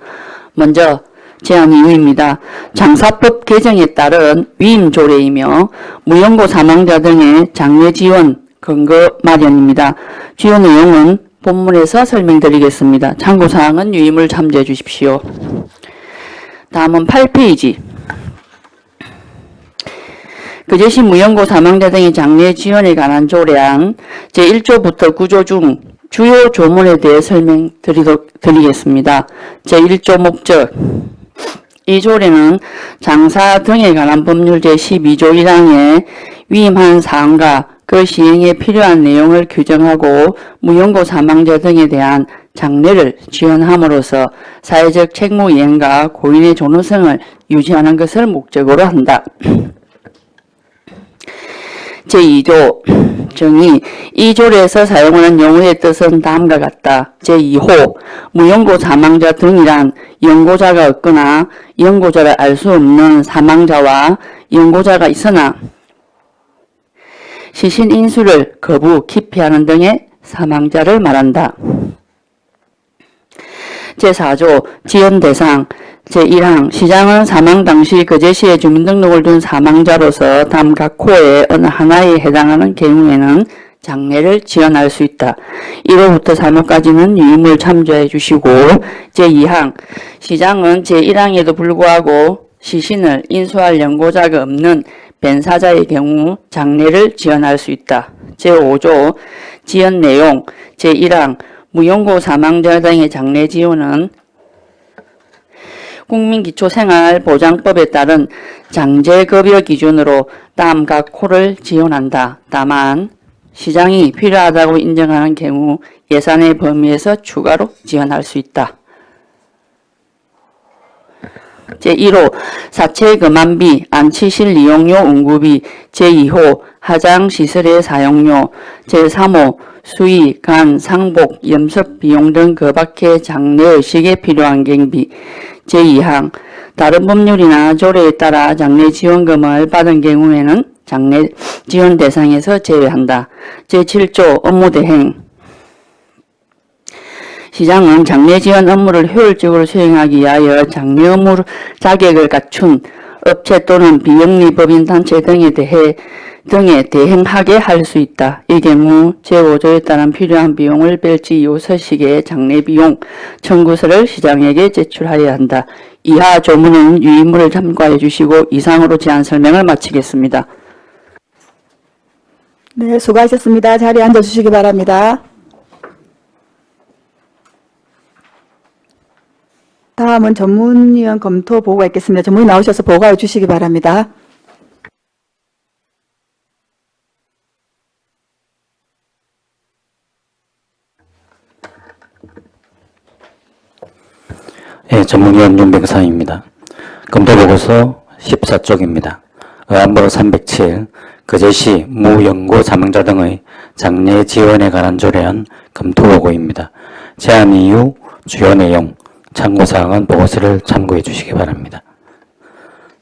먼저 제안 이유입니다. 장사법 개정에 따른 위임 조례이며 무연고 사망자 등의 장례 지원 근거 마련입니다. 주요 내용은 본문에서 설명드리겠습니다. 참고사항은 유임을 참조해 주십시오. 다음은 8페이지. 거제시 무연고 사망자 등의 장례 지원에 관한 조례안 제1조부터 9조 중 주요 조문에 대해 설명드리겠습니다. 제1조 목적. 이 조례는 장사 등에 관한 법률 제12조 1항에 위임한 사항과 그 시행에 필요한 내용을 규정하고 무연고 사망자 등에 대한 장례를 지원함으로써 사회적 책무 이행과 고인의 존엄성을 유지하는 것을 목적으로 한다. 제2조 정의. 이 조례에서 사용하는 용어의 뜻은 다음과 같다. 제2호 무연고 사망자 등이란 연고자가 없거나 연고자를 알 수 없는 사망자와 연고자가 있으나 시신 인수를 거부, 기피하는 등의 사망자를 말한다. 제4조 지원 대상. 제1항 시장은 사망 당시 거제시에 주민등록을 둔 사망자로서 다음 각 호의 어느 하나에 해당하는 경우에는 장례를 지원할 수 있다. 1호부터 3호까지는 유임을 참조해 주시고 제2항 시장은 제1항에도 불구하고 시신을 인수할 연고자가 없는 변사자의 경우 장례를 지원할 수 있다. 제5조 지원 내용. 제1항 무연고 사망자 등의 장례 지원은 국민기초생활보장법에 따른 장제급여 기준으로 다음 각 호를 지원한다. 다만 시장이 필요하다고 인정하는 경우 예산의 범위에서 추가로 지원할 수 있다. 제1호 사체 금환비, 안치실 이용료 운구비, 제2호 하장시설의 사용료, 제3호 수의, 간, 상복, 염석 비용 등 그 밖의 장례의식에 필요한 경비, 제2항 다른 법률이나 조례에 따라 장례 지원금을 받은 경우에는 장례 지원 대상에서 제외한다. 제7조 업무 대행. 시장은 장례 지원 업무를 효율적으로 수행하기 위하여 장례 업무 자격을 갖춘 업체 또는 비영리 법인 단체 등에 대행하게 할 수 있다. 이 경우 제5조에 따른 필요한 비용을 별지 이후 서식의 장례 비용 청구서를 시장에게 제출하여야 한다. 이하 조문은 유의문을 참고해 주시고 이상으로 제안 설명을 마치겠습니다. 네, 수고하셨습니다. 자리에 앉아주시기 바랍니다. 다음은 전문위원 검토 보고가 있겠습니다. 전문위 나오셔서 보고해 주시기 바랍니다. 예, 전문위원 윤병상입니다. 검토보고서 14쪽입니다. 어안번호 307 거제시 무연고 사망자 등의 장례 지원에 관한 조례안 검토보고입니다. 제안 이유, 주요 내용, 참고사항은 보고서를 참고해 주시기 바랍니다.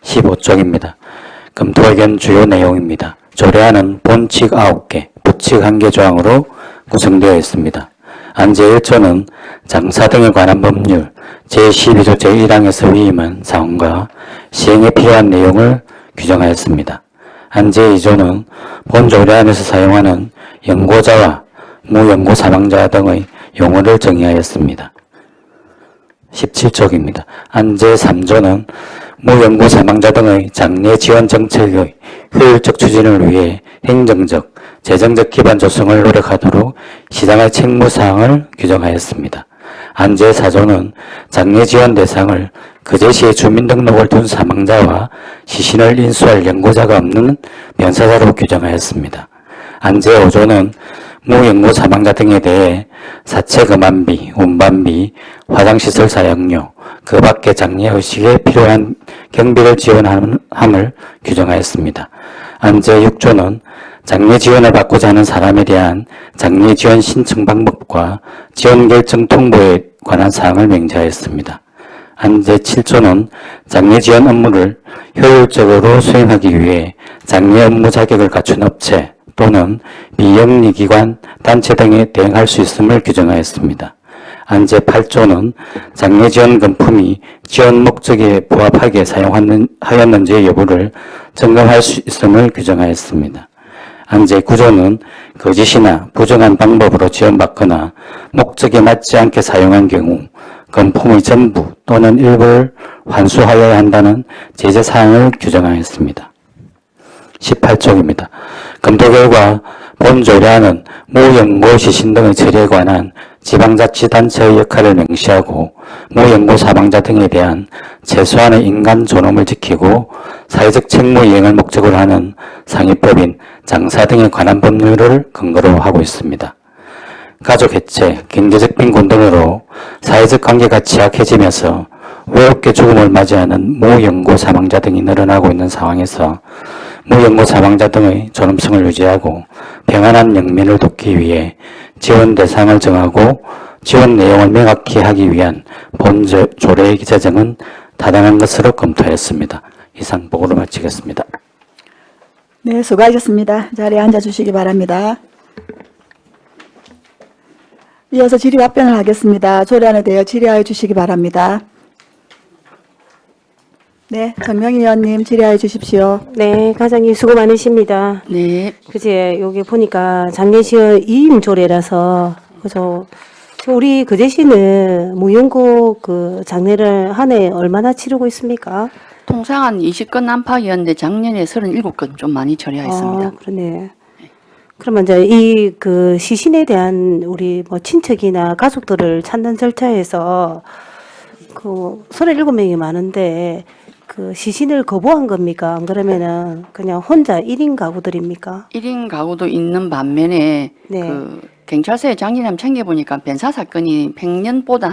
15쪽입니다. 검토 의견 주요 내용입니다. 조례안은 본칙 9개, 부칙 1개 조항으로 구성되어 있습니다. 안제 1조는 장사 등에 관한 법률 제12조 제1항에서 위임한 사항과 시행에 필요한 내용을 규정하였습니다. 안제 2조는 본 조례안에서 사용하는 연고자와 무연고 사망자 등의 용어를 정의하였습니다. 17쪽입니다. 안제 3조는 무연고 사망자 등의 장례 지원 정책의 효율적 추진을 위해 행정적, 재정적 기반 조성을 노력하도록 시장의 책무사항을 규정하였습니다. 안제 4조는 장례 지원 대상을 거제시에 주민등록을 둔 사망자와 시신을 인수할 연고자가 없는 변사자로 규정하였습니다. 안제 5조는 무연고 사망자 등에 대해 사체 검안비, 운반비, 화장시설 사용료, 그 밖의 장례 의식에 필요한 경비를 지원함을 규정하였습니다. 안제 6조는 장례 지원을 받고자 하는 사람에 대한 장례 지원 신청 방법과 지원 결정 통보에 관한 사항을 명시하였습니다. 안제 7조는 장례 지원 업무를 효율적으로 수행하기 위해 장례 업무 자격을 갖춘 업체 또는 비영리기관, 단체 등에 대응할 수 있음을 규정하였습니다. 안제 8조는 장례 지원 금품이 지원 목적에 부합하게 사용하였는지의 여부를 점검할 수 있음을 규정하였습니다. 안제 9조는 거짓이나 부정한 방법으로 지원받거나 목적에 맞지 않게 사용한 경우 금품의 전부 또는 일부를 환수하여야 한다는 제재사항을 규정하였습니다. 18쪽입니다. 검토 결과 본 조례안은 무연고 시신 등의 처리에 관한 지방자치단체의 역할을 명시하고 무연고 사망자 등에 대한 최소한의 인간 존엄을 지키고 사회적 책무 이행을 목적으로 하는 상위법인 장사 등에 관한 법률을 근거로 하고 있습니다. 가족 해체, 경제적 빈곤 등으로 사회적 관계가 취약해지면서 외롭게 죽음을 맞이하는 무연고 사망자 등이 늘어나고 있는 상황에서 무연고 사망자 등의 존엄성을 유지하고 평안한 영면을 돕기 위해 지원 대상을 정하고 지원 내용을 명확히 하기 위한 본 조례의 제정은 타당한 것으로 검토했습니다. 이상 보고를 마치겠습니다. 네, 수고하셨습니다. 자리에 앉아주시기 바랍니다. 이어서 질의 답변을 하겠습니다. 조례안에 대해 질의하여 주시기 바랍니다. 네, 정명희 의원님 질의하여 주십시오. 네, 과장님 수고 많으십니다. 네. 그제 여기 보니까 장례시의 2임 조례라서 그죠. 우리 그제시는 무연고 그 장례를 한 해 얼마나 치르고 있습니까? 통상 한 20건 안팎이었는데 작년에 37건 좀 많이 처리하였습니다. 아, 그러네. 그러면 이제 이 그 시신에 대한 우리 뭐 친척이나 가족들을 찾는 절차에서 그 37명이 많은데 그 시신을 거부한 겁니까? 안 그러면은 그냥 혼자 1인 가구들입니까? 1인 가구도 있는 반면에 네. 그 경찰서에 작년에 챙겨보니까 변사 사건이 팽년보다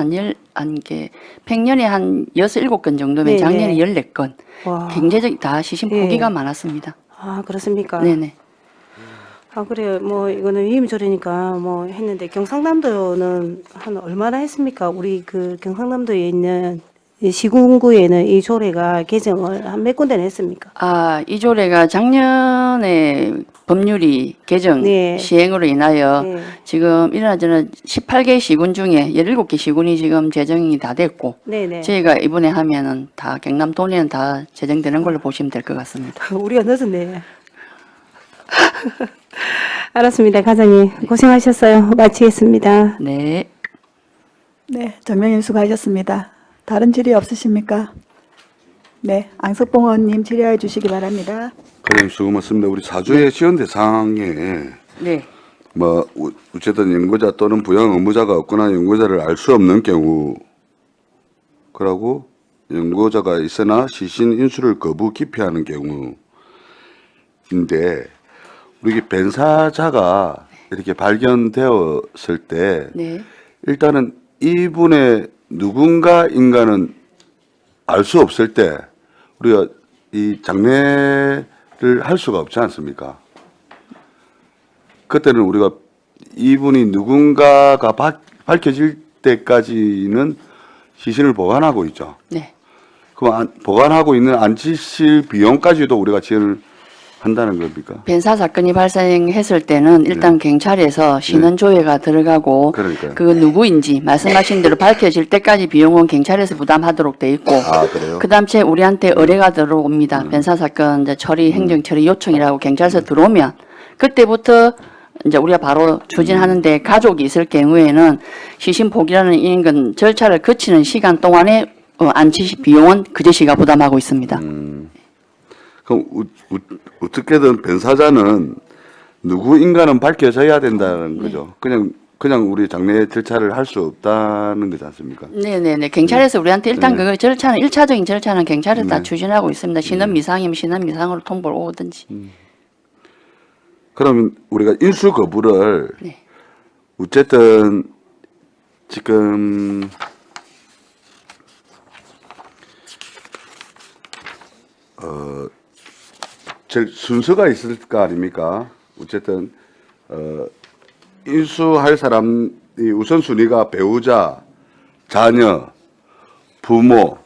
팽년에 한 6, 7건 정도면 네, 작년에 네. 14건. 와. 경제적 다 시신 예. 포기가 많았습니다. 아, 그렇습니까? 네네. 아, 그래요. 뭐 이거는 위임 조례니까 뭐 했는데 경상남도는 한 얼마나 했습니까? 우리 그 경상남도에 있는 이 시군구에는 이 조례가 개정을 한 몇 군데나 했습니까? 아, 이 조례가 작년에 법률이 개정 네. 시행으로 인하여 네. 지금 일어나저는 18개 시군 중에 17개 시군이 지금 제정이 다 됐고 네네. 저희가 이번에 하면은 다 경남도내는 다 제정되는 걸로 보시면 될 것 같습니다. 우리가 늦었네. 알았습니다. 과장님 고생하셨어요. 마치겠습니다. 네. 네, 정명희 수고하셨습니다. 다른 질의 없으십니까? 네, 안석봉 의원님 질의하여 주시기 바랍니다. 그럼 수고 많습니다. 우리 사조의 지원 대상에 네. 뭐 어쨌든 연구자 또는 부양 의무자가 없거나 연구자를 알 수 없는 경우 그러고 연구자가 있으나 시신 인수를 거부 기피하는 경우인데 우리 변사자가 이렇게 발견되었을 때 네. 일단은 이분의 누군가 인간은 알 수 없을 때 우리가 이 장례를 할 수가 없지 않습니까? 그때는 우리가 이분이 누군가가 밝혀질 때까지는 시신을 보관하고 있죠. 네. 그럼 보관하고 있는 안치실 비용까지도 우리가 지원을 한다는 겁니까? 변사 사건이 발생했을 때는 일단 경찰에서 신원 조회가 들어가고 그러니까요. 그 누구인지 말씀하신 대로 밝혀질 때까지 비용은 경찰에서 부담하도록 돼 있고 아, 그래요? 그다음 에 우리한테 의뢰가 들어옵니다. 변사 사건 이제 처리 행정 처리 요청이라고 경찰서 들어오면 그때부터 이제 우리가 바로 추진하는데 가족이 있을 경우에는 시신 포기라는 인근 절차를 거치는 시간 동안에 안치 비용은 그제시가 부담하고 있습니다. 그럼 어떻게든 변사자는 누구 인간은 밝혀져야 된다는 거죠. 그냥 우리 장례 절차를 할 수 없다는 거지 않습니까? 네네네. 경찰에서 우리한테 일단 네. 그 절차는 1차적인 절차는 경찰에서 다 네. 추진하고 있습니다. 신원 미상이면 신원 미상으로 통보를 오든지. 그러면 우리가 인수 거부를 네. 어쨌든 지금 제 순서가 있을 거 아닙니까? 어쨌든 인수할 사람이 우선순위가 배우자, 자녀, 부모,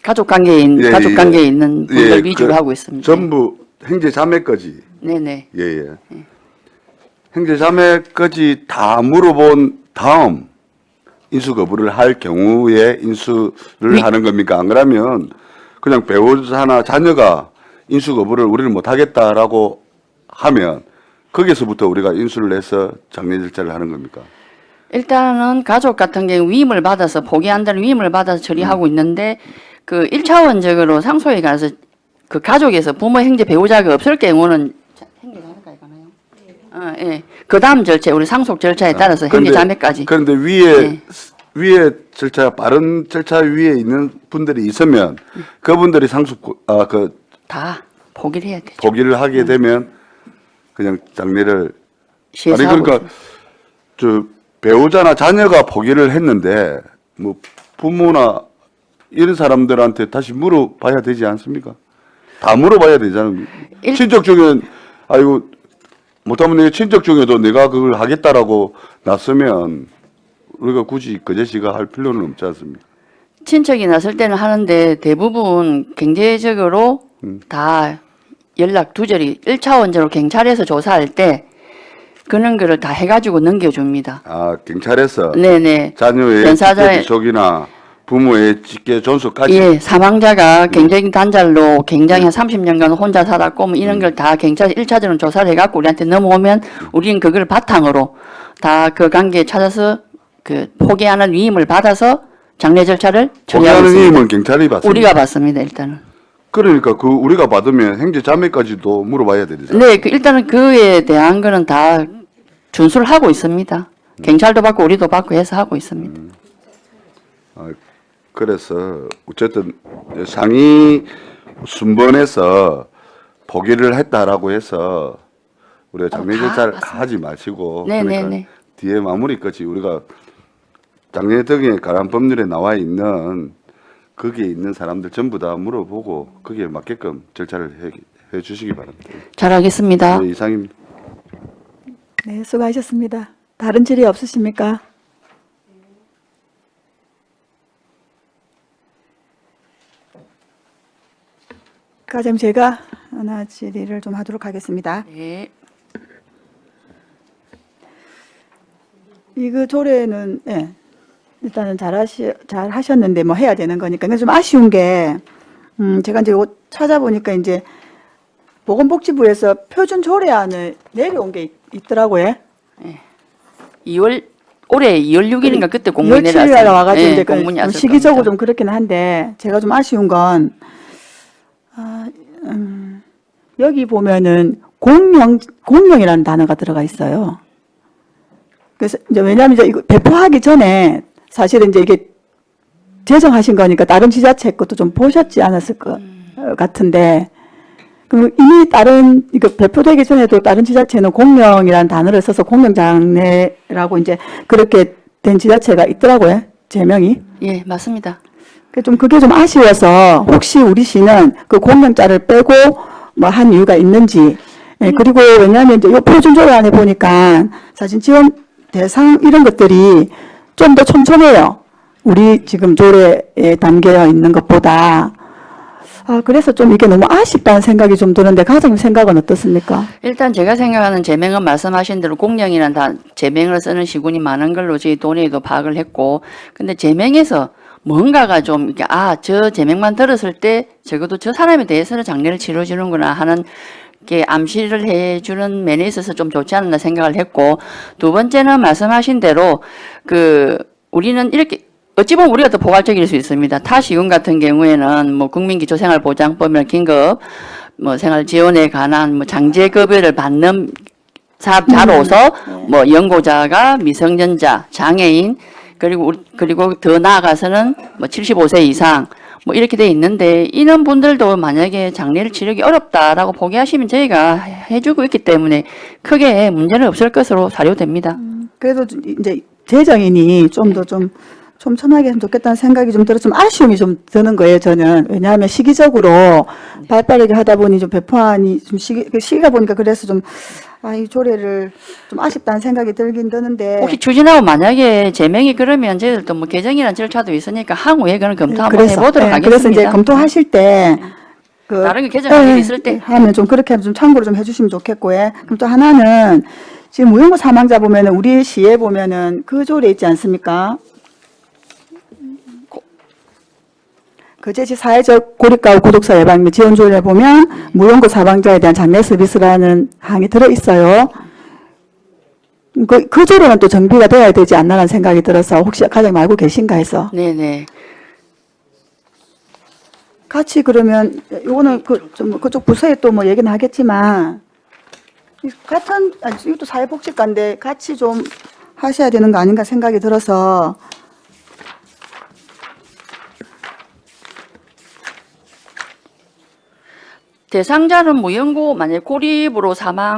가족 관계에 있는 분들 위주로 하고 있습니다. 전부 형제 자매까지. 네네. 예. 형제 자매까지 다 물어본 다음 인수 거부를 할 경우에 인수를 하는 겁니까? 안 그러면 그냥 배우자나 자녀가 인수 거부를 우리는 못 하겠다라고 하면 거기서부터 우리가 인수를 해서 장례 절차를 하는 겁니까? 일단은 가족 같은 경우 위임을 받아서 포기한다는 위임을 받아서 처리하고 있는데 그 1차원적으로 상소에 가서 그 가족에서 부모, 형제, 배우자가 없을 경우는 형제 자매까지 가나요? 예. 그 다음 절차, 우리 상속 절차에 따라서 형제 자매까지. 그런데 위에 절차, 빠른 절차 위에 있는 분들이 있으면 그분들이 다 포기를 해야 되죠. 포기를 하게 되면 그냥 장례를 시에서 그러니까 저 배우자나 자녀가 포기를 했는데 뭐 부모나 이런 사람들한테 다시 물어봐야 되지 않습니까? 다 물어봐야 되잖아요. 친척 중에 아이고 못하면 내 친척 중에도 내가 그걸 하겠다라고 났으면 우리가 굳이 거제시가 할 필요는 없지 않습니까? 친척이 났을 때는 하는데 대부분 경제적으로 다 연락 두절이 1차원적으로 경찰에서 조사할 때 그런 거를 다 해가지고 넘겨줍니다. 아 경찰에서 네네. 자녀의 변사자의- 직계지속이나 부모의 직계 존속까지 예, 사망자가 굉장히 단절로 굉장히 한 30년간 혼자 살았고 뭐 이런 걸 다 경찰 1차적으로 조사를 해갖고 우리한테 넘어오면 우리는 그걸 바탕으로 다 그 관계에 찾아서 그 포기하는 위임을 받아서 장례 절차를 처리하고 포기하는 있습니다. 힘은 경찰이 받습니다. 우리가 받습니다, 일단은. 그러니까 그 우리가 받으면 형제 자매까지도 물어봐야 되잖아요. 네, 일단은 그에 대한 거는 다 준수를 하고 있습니다. 경찰도 받고 우리도 받고 해서 하고 있습니다. 그래서 어쨌든 상위 순번에서 포기를 했다라고 해서 우리가 장례 다 절차를 맞습니다. 하지 마시고 네, 그러니까 네, 네. 뒤에 마무리까지 우리가 장례 등에 관한 법률에 나와 있는 거기에 있는 사람들 전부 다 물어보고 거기에 맞게끔 절차를 해 주시기 바랍니다. 잘하겠습니다. 네, 이상입니다. 네, 수고하셨습니다. 다른 질의 없으십니까? 그럼 제가 하나 질의를 좀 하도록 하겠습니다. 네. 이거 조례는 예, 일단은 잘 하셨는데 뭐 해야 되는 거니까. 근데 좀 아쉬운 게 제가 이제 이거 찾아보니까 이제 보건복지부에서 표준 조례안을 내려온 게 있더라고요. 올해 2월 6일인가 그때 공문이 2월 7일 날 와가지고 네, 이제 그 공문이 좀 왔을 시기적으로 겁니다. 좀 그렇긴 한데 제가 좀 아쉬운 건 여기 보면은 공명이라는 단어가 들어가 있어요. 그래서 이제 왜냐하면 이제 이거 배포하기 전에 사실은 이제 이게 제정하신 거니까 다른 지자체 것도 좀 보셨지 않았을 것 같은데 그럼 이미 이거 배포되기 전에도 다른 지자체는 공명이라는 단어를 써서 공명장례라고 이제 그렇게 된 지자체가 있더라고요. 제명이. 예, 맞습니다. 그게 좀 아쉬워서 혹시 우리 시는 그 공명자를 빼고 뭐 한 이유가 있는지. 예, 그리고 왜냐하면 이제 요 표준조례안에 보니까 사실 지원 대상 이런 것들이 좀 더 촘촘해요. 우리 지금 조례에 담겨 있는 것보다. 그래서 좀 이게 너무 아쉽다는 생각이 좀 드는데 과장님 생각은 어떻습니까? 일단 제가 생각하는 제명은 말씀하신 대로 공명이라는 제명을 쓰는 시군이 많은 걸로 저희 논의에도 파악을 했고 근데 제명에서 뭔가가 좀 이렇게 저 제명만 들었을 때 적어도 저 사람에 대해서는 장례를 치러주는구나 하는 게 암시를 해주는 면에 있어서 좀 좋지 않나 생각을 했고 두 번째는 말씀하신 대로 우리는 이렇게 어찌 보면 우리가 더 포괄적일 수 있습니다. 타 시군 같은 경우에는 뭐 국민기초생활보장법이나 긴급 뭐 생활지원에 관한 뭐 장제급여를 받는 자로서 뭐 연고자가 미성년자, 장애인 그리고 더 나아가서는 뭐 75세 이상 뭐 이렇게 돼 있는데 이런 분들도 만약에 장례를 치르기 어렵다라고 포기하시면 저희가 해주고 있기 때문에 크게 문제는 없을 것으로 사료됩니다. 그래도 이제 재정인이 좀 더 좀 촘촘하게 했으면 좋겠다는 생각이 좀 들어 좀 아쉬움이 좀 드는 거예요, 저는. 왜냐하면 시기적으로 발빠르게 하다 보니 좀 배포안이 좀 시기가 보니까 그래서 좀, 이 조례를 좀 아쉽다는 생각이 들긴 드는데. 혹시 추진하고 만약에 제명이 그러면 저희들도 뭐 개정이라는 절차도 있으니까 향후에 그런 검토 한번 해보도록 하겠습니다. 그래서 이제 검토하실 때, 다른 게 개정할 일이 있을 때. 하면 좀 그렇게 하면 좀 참고를 좀 해주시면 좋겠고, 예. 그럼 또 하나는 지금 무용고 사망자 보면은 우리 시에 보면은 그 조례 있지 않습니까? 거제시 사회적 고립가구 구독사 예방 및 지원 조례에 보면 무용고 사망자에 대한 장례 서비스라는 항이 들어 있어요. 그 조례는 또 정비가 돼야 되지 않나라는 생각이 들어서 혹시 과장님 알고 계신가 해서. 네네. 같이 그러면 요거는 그쪽 부서에 또 뭐 얘기는 하겠지만 같은 이것도 사회복지과인데 같이 좀 하셔야 되는 거 아닌가 생각이 들어서. 대상자는 무연고 만약 고립으로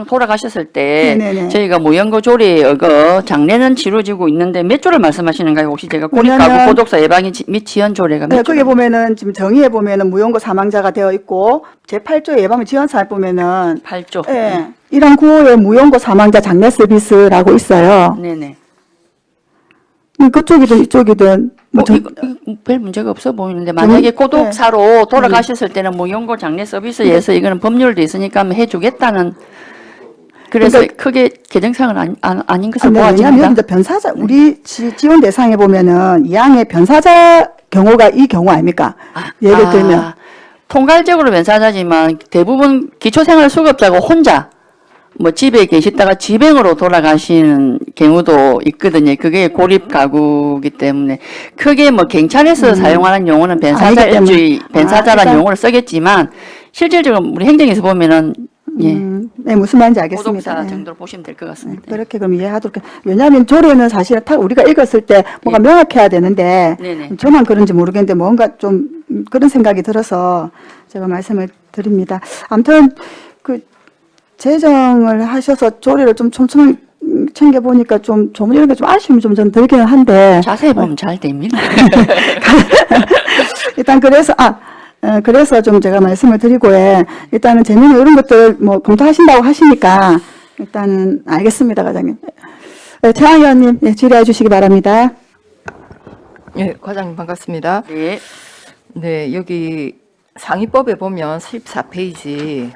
돌아가셨을 때 네네네. 저희가 무연고 조례에 어거 장례는 치러지고 있는데 몇 조를 말씀하시는가요? 혹시 제가 고립가구 왜냐면- 고독사 예방이 및 지원 조례가 몇 네, 조? 거기 보면은 지금 정의에 보면은 무용고 사망자가 되어 있고 제8조 예방 및 지원 사항 보면은 8조. 예, 1항 9호에 무용고 사망자 장례 서비스라고 있어요. 네네. 그쪽이든 이쪽이든 뭐 이거 별 문제가 없어 보이는데 만약에 고독사로 돌아가셨을 때는 무연고 장례 서비스에서 이거는 법률도 있으니까 한번 해주겠다는 그래서 크게 개정사항은 아닌 것으로 왜냐하면 보아집니다. 이제 변사자 우리 지원 대상에 보면은 2항에 변사자 경우가 이 경우 아닙니까? 예를 들면 통괄적으로 변사자지만 대부분 기초생활수급자가 혼자 뭐 집에 계시다가 지병으로 돌아가시는 경우도 있거든요. 그게 고립 가구이기 때문에 크게 뭐 경찰에서 사용하는 용어는 변사자 아니기 때문에. 일주의 변사자라는 일단- 용어를 쓰겠지만 실질적으로 우리 행정에서 보면은 예. 네, 무슨 말인지 알겠습니다. 고독사 예. 정도로 보시면 될 것 같습니다. 그렇게 그럼 이해하도록 왜냐하면 조례는 사실은 우리가 읽었을 때 뭐가 명확해야 되는데 네네. 저만 그런지 모르겠는데 뭔가 좀 그런 생각이 들어서 제가 말씀을 드립니다. 아무튼 그 재정을 하셔서 조례를 좀 촘촘히 챙겨보니까 좀 조문 이런 게 좀 아쉬움이 좀 저는 들기는 한데 자세히 보면 잘 됩니다. 일단 그래서 좀 제가 말씀을 드리고 일단은 재미는 이런 것들 뭐 검토하신다고 하시니까 일단은 알겠습니다, 과장님. 네, 최항 의원님 질의해 주시기 바랍니다. 예, 과장님 반갑습니다. 네. 네, 여기 상위법에 보면 14페이지.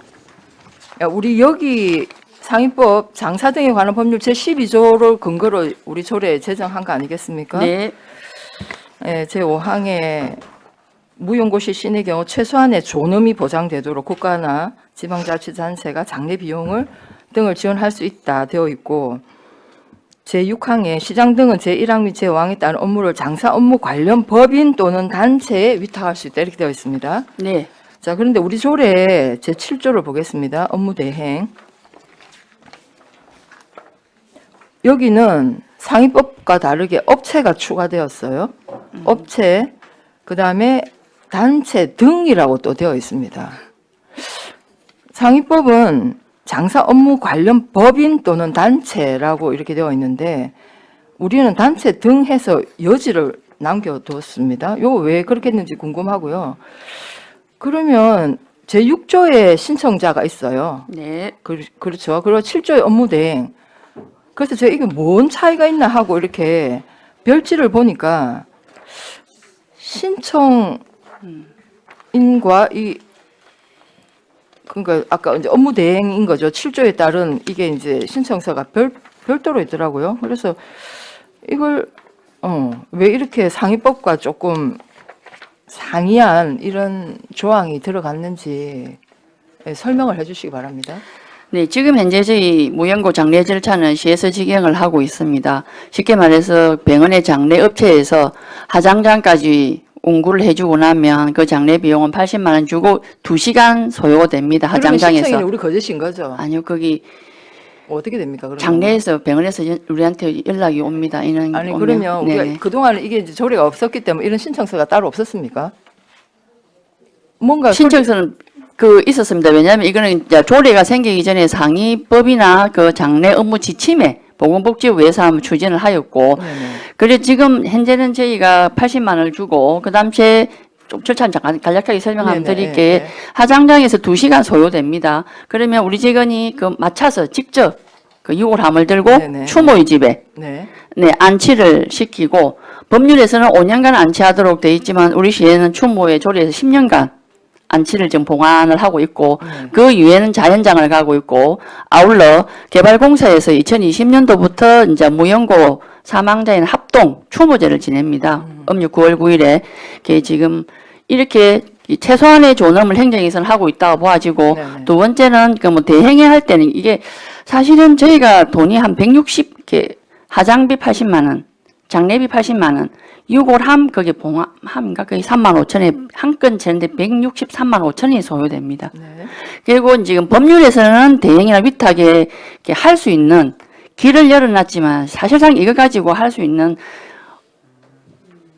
우리 여기 상위법 장사 등에 관한 법률 제12조를 근거로 우리 조례에 제정한 거 아니겠습니까? 네. 예, 제5항에 무용고시 시의 경우 최소한의 존엄이 보장되도록 국가나 지방자치단체가 장례 비용을 등을 지원할 수 있다 되어 있고 제6항에 시장 등은 제1항 및 제5항에 따른 업무를 장사 업무 관련 법인 또는 단체에 위탁할 수 있다 이렇게 되어 있습니다. 네. 자, 그런데 우리 조례 제7조를 보겠습니다. 업무 대행. 여기는 상위법과 다르게 업체가 추가되었어요. 업체, 그 다음에 단체 등이라고 또 되어 있습니다. 상위법은 장사 업무 관련 법인 또는 단체라고 이렇게 되어 있는데 우리는 단체 등 해서 여지를 남겨두었습니다. 이거 왜 그렇게 했는지 궁금하고요. 그러면 제6조에 신청자가 있어요. 네. 그렇죠. 그리고 7조의 업무 대행. 그래서 제가 이게 뭔 차이가 있나 하고 이렇게 별지를 보니까 신청인과 그러니까 아까 이제 업무 대행인 거죠. 7조에 따른 이게 이제 신청서가 별도로 있더라고요. 그래서 이걸 왜 이렇게 상위법과 조금 상이한 이런 조항이 들어갔는지 설명을 해주시기 바랍니다. 네, 지금 현재 저희 무연고 장례 절차는 시에서 직행을 하고 있습니다. 쉽게 말해서 병원의 장례 업체에서 하장장까지 운구를 해주고 나면 그 장례 비용은 80만 원 주고 2시간 소요됩니다. 그러면 하장장에서. 신청인은 우리 거제시인 거죠? 아니요, 거기 어떻게 됩니까? 그러면? 장례에서 병원에서 우리한테 연락이 옵니다. 이런 아니 오면. 그러면 우리가 네네. 그동안 이게 이제 조례가 없었기 때문에 이런 신청서가 따로 없었습니까? 뭔가 신청서는 있었습니다. 왜냐하면 이거는 이제 조례가 생기기 전에 상위법이나 그 장례 업무 지침에 보건복지부에서 한번 추진을 하였고, 네네. 그래 지금 현재는 저희가 80만 원을 주고 그 당시에 좀 절차는 잠깐 간략하게 설명하면 네네, 드릴게. 네. 하장장에서 2시간 소요됩니다. 그러면 우리 직원이 그 맞춰서 직접 그 유골함을 들고 네네. 추모의 집에 네. 네, 안치를 시키고, 법률에서는 5년간 안치하도록 돼 있지만 우리 시에는 추모의 조례에서 10년간 안치를 지금 봉안을 하고 있고, 그 이후에는 자연장을 가고 있고, 아울러 개발공사에서 2020년도부터 이제 무연고 사망자인 합동 추모제를 지냅니다. 음력 9월 9일에 지금 이렇게 이 최소한의 존엄을 행정에서는 하고 있다고 보아지고, 네네. 두 번째는 그 뭐 대행해 할 때는 이게 사실은 저희가 돈이 한 160개, 하장비 80만 원, 장례비 80만 원, 유골함 그게 봉함인가 그게 3만 5천에 한 건 재는데 163만 5천이 소요됩니다. 네. 그리고 지금 법률에서는 대행이나 위탁에 할 수 있는 길을 열어놨지만 사실상 이거 가지고 할 수 있는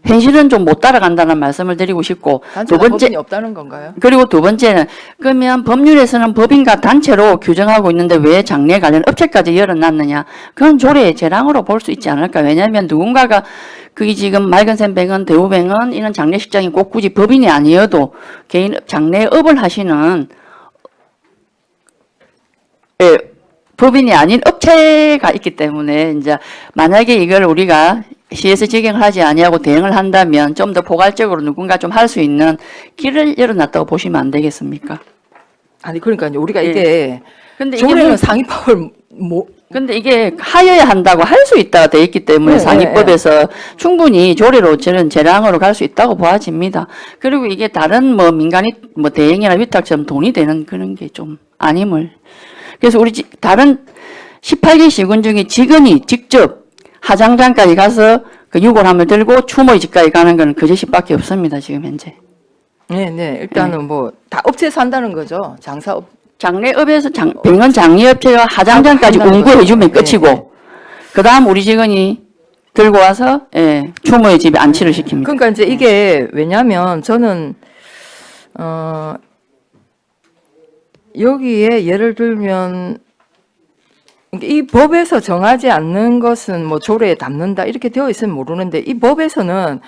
현실은 좀 못 따라간다는 말씀을 드리고 싶고, 두 단체가 번째 법인이 없다는 건가요? 그리고 두 번째는 그러면 법률에서는 법인과 단체로 규정하고 있는데 왜 장례 관련 업체까지 열어놨느냐? 그건 조례의 재량으로 볼 수 있지 않을까? 왜냐하면 누군가가 그게 지금 맑은샘 병원, 대우병원 이런 장례식장이 꼭 굳이 법인이 아니어도 개인 장례업을 하시는 법인이 아닌 업체가 있기 때문에 이제 만약에 이걸 우리가 시에서 직행을 하지 아니하고 대응을 한다면 좀 더 포괄적으로 누군가 좀 할 수 있는 길을 열어놨다고 보시면 안 되겠습니까? 아니 그러니까요. 우리가 예. 이게 근데 이게 조례는 뭐- 상위법을 뭐 근데 이게 하여야 한다고 할 수 있다가 돼 있기 때문에 네, 상위법에서 충분히 조례로 저는 재량으로 갈 수 있다고 보아집니다. 그리고 이게 다른 뭐 민간이 뭐 대행이나 위탁처럼 돈이 되는 그런 게 좀 아님을. 그래서 우리 다른 18개 시군 중에 직원이 직접 하장장까지 가서 그 유골함을 들고 추모의 집까지 가는 건 그제시밖에 없습니다. 지금 현재. 네. 일단은 뭐 다 업체에서 한다는 거죠. 장사업. 장례업에서 병원 장례업체가 하장장까지 한다는 공고해 거죠. 주면 네, 끝이고, 네. 그다음 우리 직원이 들고 와서 추모의 집에 안치를 시킵니다. 그러니까 이제 이게 왜냐하면 저는 여기에 예를 들면 이 법에서 정하지 않는 것은 뭐 조례에 담는다 이렇게 되어 있으면 모르는데 이 법에서는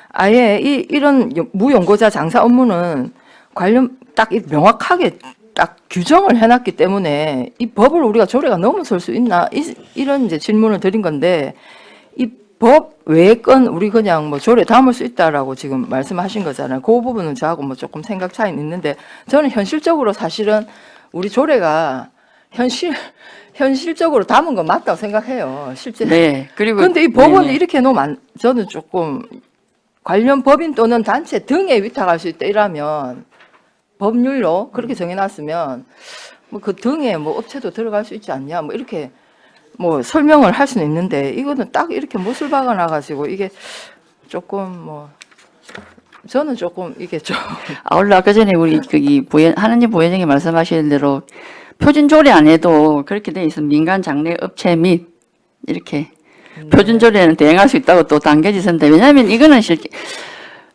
아예 이런 무연고자 장사 업무는 관련 딱 명확하게 딱 규정을 해놨기 때문에 이 법을 우리가 조례가 넘어설 수 있나 이런 이제 질문을 드린 건데 이 법 외의 건 우리 그냥 뭐 조례 담을 수 있다라고 지금 말씀하신 거잖아요. 그 부분은 저하고 뭐 조금 생각 차이는 있는데 저는 현실적으로 사실은 우리 조례가 현실적으로 담은 건 맞다고 생각해요. 실제. 네. 그리고 그런데 이 법은 네네. 이렇게 놓으면 저는 조금 관련 법인 또는 단체 등에 위탁할 수 있다 이라면 법률로 그렇게 정해놨으면 뭐 그 등에 뭐 업체도 들어갈 수 있지 않냐 뭐 이렇게 뭐 설명을 할 수는 있는데 이거는 딱 이렇게 못을 박아놔가지고 이게 조금 뭐 저는 조금 이게 좀 아울러 아까 전에 우리 하느님 부회장이 말씀하시는 대로 표준 조례 안에도 그렇게 돼 있으면 민간 장례 업체 및 이렇게 표준 조례는 대행할 수 있다고 또 당겨지는데 왜냐하면 이거는 실제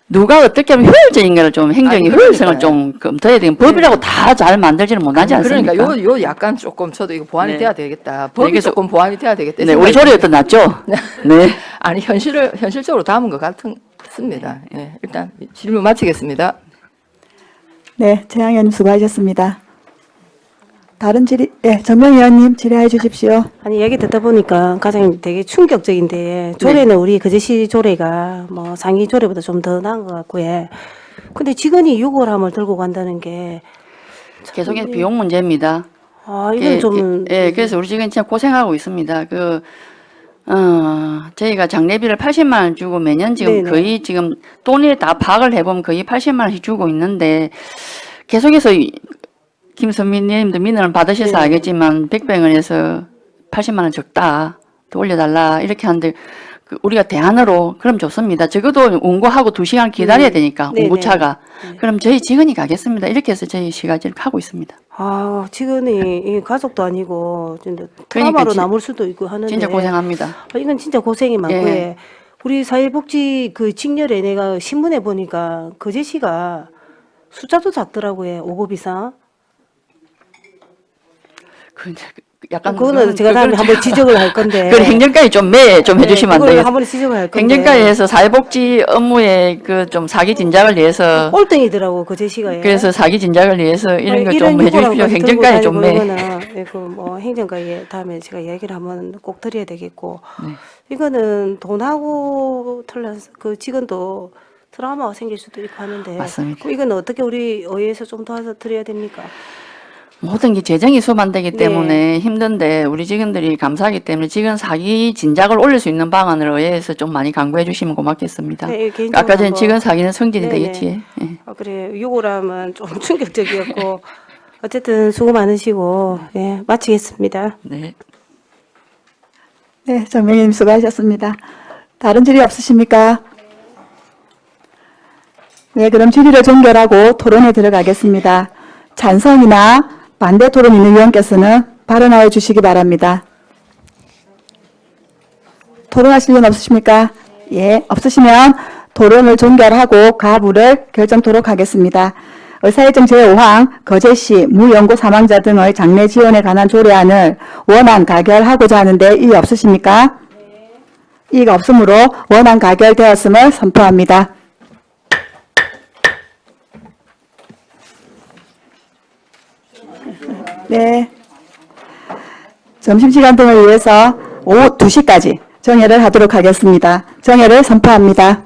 누가 어떻게 하면 효율적인가를 좀 행정의 아니, 효율성을 그러니까요. 좀 검토해야 되는 법이라고 다 잘 만들지는 못하지 않습니까? 그러니까 요 약간 조금 저도 이거 보완이 네. 돼야 되겠다. 법이 그래서- 조금 보완이 돼야 되겠다. 네, 우리 조례가 더 낫죠? 네. 아니 현실적으로 담은 것 같습니다. 예, 일단 질문 마치겠습니다. 네, 최양 의원님 수고하셨습니다. 다른 질의, 정명 의원님 질의해 주십시오. 아니 얘기 듣다 보니까 가장 되게 충격적인데 조례는 우리 그제시 조례가 뭐 상위 조례보다 좀 더 나은 것 같고 예. 근데 직원이 유골함을 들고 간다는 게 계속해서 비용 문제입니다. 아, 이건 좀 그래서 우리 지금 진짜 고생하고 있습니다. 저희가 장례비를 80만 원 주고 매년 지금 네네. 거의 지금 돈에 다 파악을 해보면 거의 80만 원씩 주고 있는데 계속해서 김선민 님도 민원을 받으셔서 네네. 알겠지만 백병원에서 80만 원 적다. 더 올려달라. 이렇게 하는데 우리가 대안으로 그럼 좋습니다. 적어도 운고하고 2시간 기다려야 되니까 네네. 운구차가. 네. 그럼 저희 직원이 가겠습니다. 이렇게 해서 저희 시가지를 하고 있습니다. 아, 직원이 이 가족도 아니고 진짜 트라우마로 그러니까 남을 수도 있고 하는데 진짜 고생합니다. 아, 이건 진짜 고생이 많고 예. 예. 우리 사회복지 그 직렬에 내가 신문에 보니까 거제시가 숫자도 작더라고요. 5급 이상. 약간 그거는 제가 다음에 한번 지적을 할 건데. 그 행정가에 좀 해주시면 안 그걸 돼요. 한번 지적을 할 건데. 행정가에서 사회복지 업무에 그 좀 사기 진작을 위해서 꼴등이더라고 그 제시가. 예. 그래서 사기 진작을 위해서 이런 거 좀 이런 해주십시오. 요구랑까지 행정가에 들고 좀 다니고 해. 이거는 뭐 행정가에 다음에 제가 이야기를 한번 꼭 드려야 되겠고 네. 이거는 돈하고 틀려서 그 직원도 트라우마가 생길 수도 있고 하는데 맞습니다. 그럼 이건 어떻게 우리 의회에서 좀 도와드려야 됩니까? 모든 게 재정이 수반되기 네. 때문에 힘든데 우리 직원들이 감사하기 때문에 직원 사기 진작을 올릴 수 있는 방안을 의회에서 좀 많이 강구해 주시면 고맙겠습니다. 네, 개인적으로 아까 전에 한번- 직원 사기는 성질이 네네. 되겠지. 예. 그래 요구라면 좀 충격적이었고 어쨌든 수고 많으시고 예, 마치겠습니다. 네. 네, 정명희님 수고하셨습니다. 다른 질의 없으십니까? 네, 그럼 질의를 종결하고 토론에 들어가겠습니다. 찬성이나 반대 토론 있는 의원께서는 발언하여 주시기 바랍니다. 토론하실 의원 없으십니까? 예, 없으시면 토론을 종결하고 가부를 결정토록 하겠습니다. 의사일정 제5항 거제시 무연고 사망자 등의 장례 지원에 관한 조례안을 원안 가결하고자 하는데 이의 없으십니까? 이의가 없으므로 원안 가결되었음을 선포합니다. 네. 점심시간 등을 위해서 오후 2시까지 정회를 하도록 하겠습니다. 정회를 선포합니다.